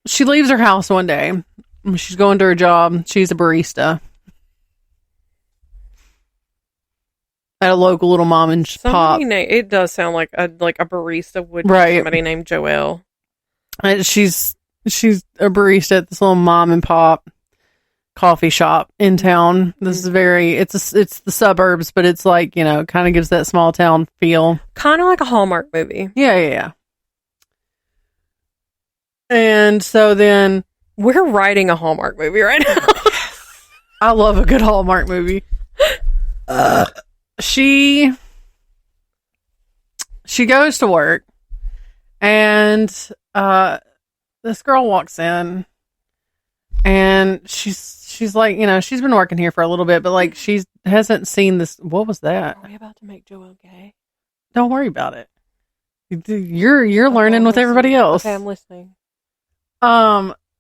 she leaves her house one day. She's going to her job. She's a barista at a local little mom and pop. It does sound like a barista would be somebody named Joelle. She's a barista at this little mom and pop coffee shop in town. This is it's the suburbs, but it's like, kind of gives that small town feel. Kind of like a Hallmark movie. Yeah. And so then we're writing a Hallmark movie right now. I love a good Hallmark movie. She goes to work, and this girl walks in, and she's like, she's been working here for a little bit, but like she hasn't seen this. What was that? Are we about to make Joelle gay? Don't worry about it. You're learning with everybody else. Okay, I'm listening.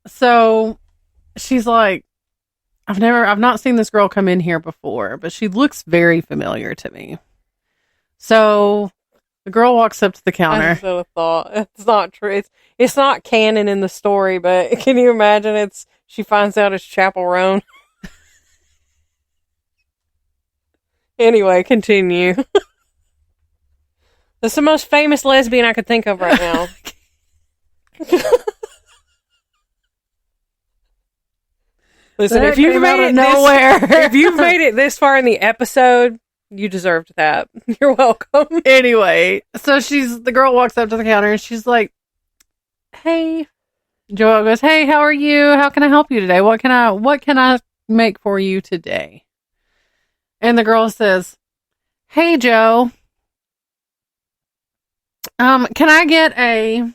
So she's like, I've not seen this girl come in here before, but she looks very familiar to me. So the girl walks up to the counter. I should have thought. It's not true. It's not canon in the story, but can you imagine she finds out it's Chapel Roan? Anyway, continue. That's the most famous lesbian I could think of right now. Listen, if you've made it this far in the episode, you deserved that. You're welcome. Anyway, so the girl walks up to the counter and she's like, "Hey." Joelle goes, "Hey, how are you? How can I help you today? What can I make for you today?" And the girl says, "Hey, Joe. Can I get a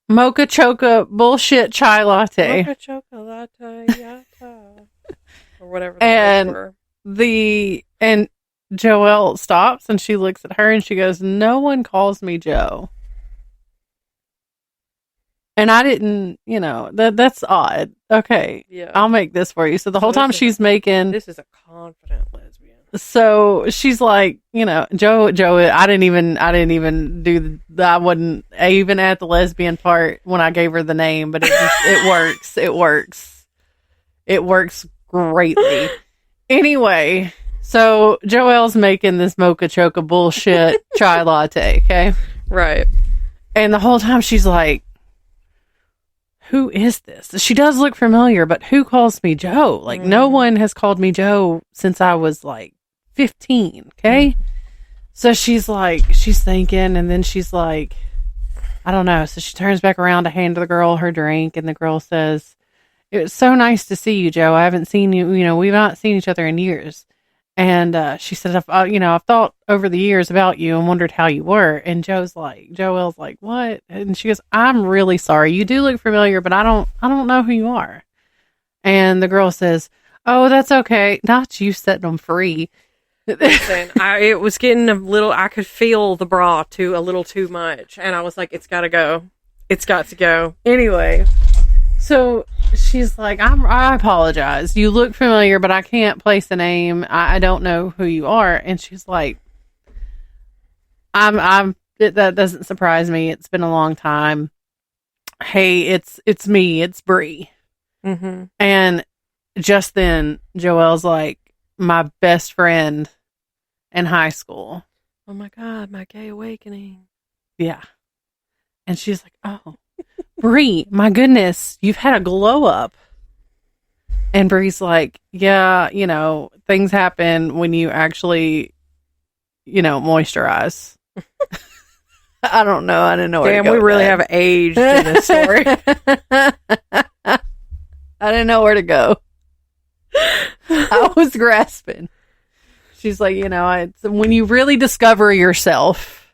mocha choca bullshit chai latte?" Mocha choca latte, yata. Or whatever. And Joelle stops and she looks at her and she goes, "No one calls me Joe." And I didn't, that's odd. Okay. Yeah. I'll make this for you. So the whole time she's making. This is a confident lesbian. So she's like, Joe, I didn't even do I wasn't even at the lesbian part when I gave her the name, but it works. It works greatly. Anyway, so Joelle's making this mocha choca bullshit chai latte, okay? Right. And the whole time she's like, who is this? She does look familiar, but who calls me Joe? Like, no one has called me Joe since I was like 15, okay? So she's thinking, and then she's like, I don't know. So she turns back around to hand the girl her drink, and the girl says, "It was so nice to see you, Joe. I haven't seen you, we've not seen each other in years." And she said, I've thought over the years about you and wondered how you were. And Joelle's like, "What?" And she goes, "I'm really sorry. You do look familiar, but I don't know who you are." And the girl says, "Oh, that's okay. Not you setting them free." Listen, it was getting I could feel the bra a little too much. And I was like, it's got to go. It's got to go. Anyway, so she's like, I apologize. You look familiar, but I can't place a name. I don't know who you are. And she's like, That doesn't surprise me. It's been a long time. Hey, it's me. It's Bree. Mm-hmm. And just then, Joelle's like my best friend in high school. Oh my God, my gay awakening. Yeah. And she's like, oh, Bree, my goodness, you've had a glow up. And Bree's like, yeah, things happen when you actually, moisturize. I don't know. I didn't know where to go. Damn, we really have aged in this story. I didn't know where to go. I was grasping. She's like, it's when you really discover yourself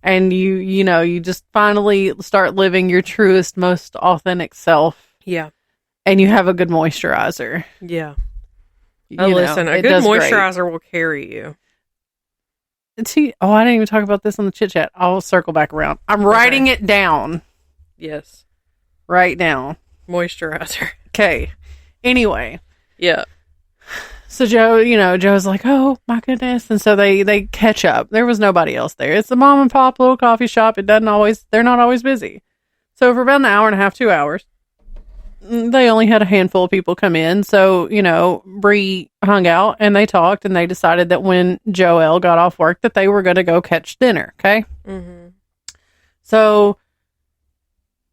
and you just finally start living your truest, most authentic self. Yeah. And you have a good moisturizer. Yeah. Listen, a good moisturizer will carry you. I didn't even talk about this on the chit chat. I'll circle back around. I'm writing it down. Yes. Right now. Moisturizer. Okay. Anyway. Yeah. So Joe's like, oh my goodness. And so they catch up. There was nobody else there. It's a mom and pop little coffee shop. They're not always busy. So for about an hour and a half, 2 hours, they only had a handful of people come in. So, Bree hung out and they talked and they decided that when Joelle got off work that they were going to go catch dinner. Okay. Mm-hmm. So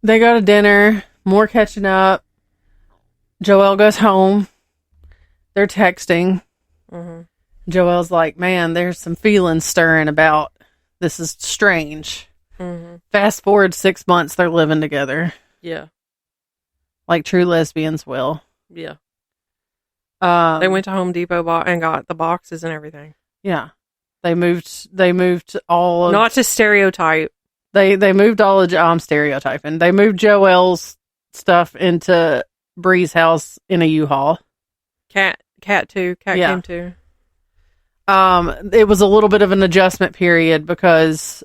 they go to dinner, more catching up. Joelle goes home. They're texting. Mm-hmm. Joelle's like, man, there's some feelings stirring about. This is strange. Mm-hmm. Fast forward 6 months, they're living together. Yeah. Like true lesbians will. Yeah. They went to Home Depot and got the boxes and everything. Yeah. They moved all of... Not to stereotype. They moved all of... I'm stereotyping. They moved Joelle's stuff into Bree's house in a U-Haul. Cat too. Cat came too. It was a little bit of an adjustment period because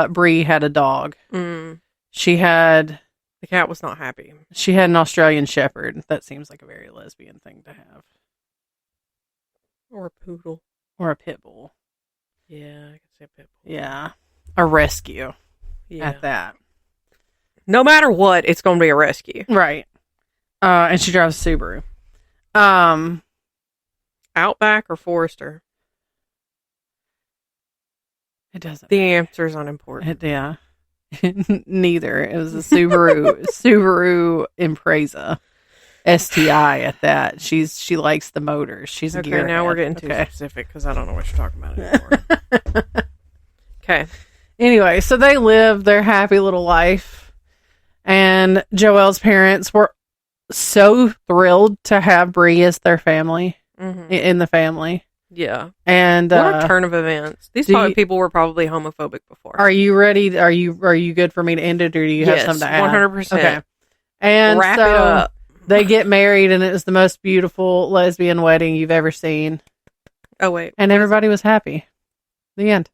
Bree had a dog. Mm. The cat was not happy. She had an Australian Shepherd. That seems like a very lesbian thing to have. Or a poodle. Or a pit bull. Yeah, I could say pit bull. Yeah. A rescue. Yeah. At that. No matter what, it's going to be a rescue. Right. And she drives a Subaru. Outback or Forester? It doesn't. The answer's unimportant. Yeah. Neither. It was a Subaru Impreza. STI at that. She likes the motors. She's a gearhead. Okay, now we're getting too specific because I don't know what you're talking about anymore. Okay. Anyway, so they live their happy little life. And Joelle's parents were so thrilled to have Bree as their family. Mm-hmm. In the family. Yeah. And what a turn of events. These people were probably homophobic before. Are you ready? Are you good for me to end it, or do you have something to add? 100%. Okay. And wrap it up. They get married, and it was the most beautiful lesbian wedding you've ever seen. Oh, wait. And everybody was happy. The end.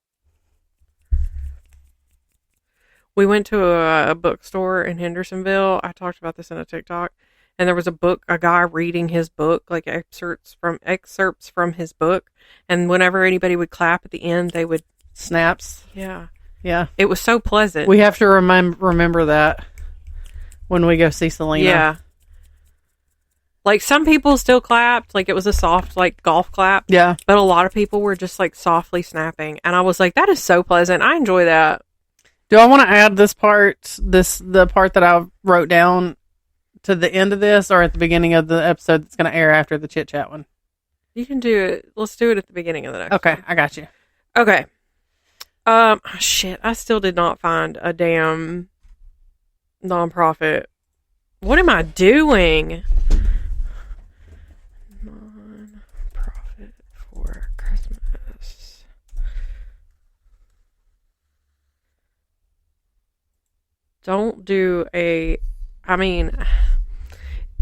We went to a bookstore in Hendersonville. I talked about this in a TikTok. And there was a guy reading his book, like excerpts from his book. And whenever anybody would clap at the end, they would... Snaps. Yeah. Yeah. It was so pleasant. We have to remember that when we go see Selena. Yeah. Like, some people still clapped. Like, it was a soft, like, golf clap. Yeah. But a lot of people were just, like, softly snapping. And I was like, that is so pleasant. I enjoy that. Do I want to add this part, the part that I wrote down to the end of this, or at the beginning of the episode that's going to air after the chit chat one? You can do it. Let's do it at the beginning of the next Okay, one. I got you. Okay. Shit, I still did not find a damn nonprofit. What am I doing? Nonprofit for Christmas. Don't do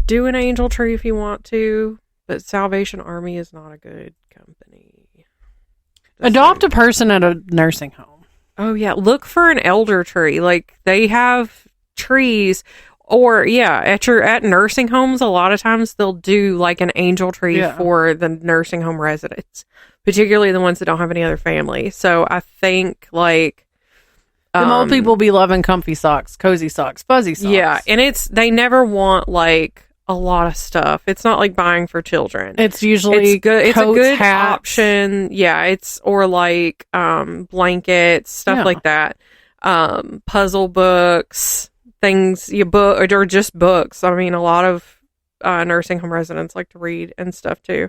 do an angel tree if you want to, but Salvation Army is not a good company. Adopt a person at a nursing home. Oh, yeah. Look for an elder tree. Like, they have trees, or, at nursing homes, a lot of times they'll do, like, an angel tree for the nursing home residents. particularly the ones that don't have any other family. So I think like the old people be loving comfy socks, cozy socks, fuzzy socks. Yeah, and they never want like a lot of stuff. It's not like buying for children. It's usually good. It's coats, a good hats. option. Yeah, it's or like blankets, stuff like that. Puzzle books, things you book or just books. I mean, a lot of nursing home residents like to read and stuff too.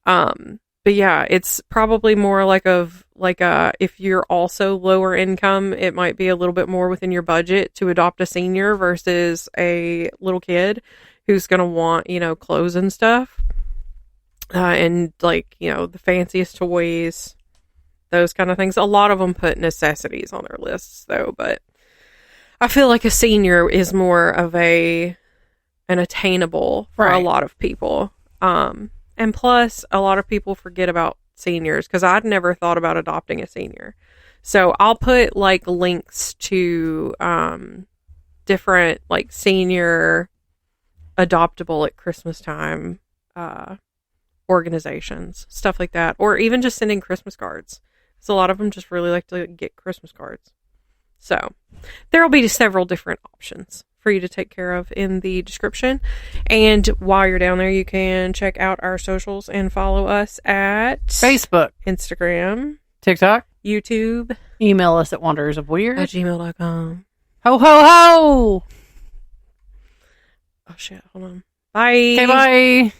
But yeah, it's probably more like if you're also lower income, it might be a little bit more within your budget to adopt a senior versus a little kid who's going to want, clothes and stuff. And like, the fanciest toys, those kind of things. A lot of them put necessities on their lists though, but I feel like a senior is more of an attainable for a lot of people. And plus, a lot of people forget about seniors because I'd never thought about adopting a senior. So I'll put like links to different like senior adoptable at Christmas time organizations, stuff like that, or even just sending Christmas cards. So a lot of them just really like to get Christmas cards. So there will be several different options for you to take care of in the description. And while you're down there, you can check out our socials and follow us at Facebook, Instagram, TikTok, YouTube. Email us at wanderersofweird@gmail.com. Ho, ho, ho! Oh, shit. Hold on. Bye. Okay, bye.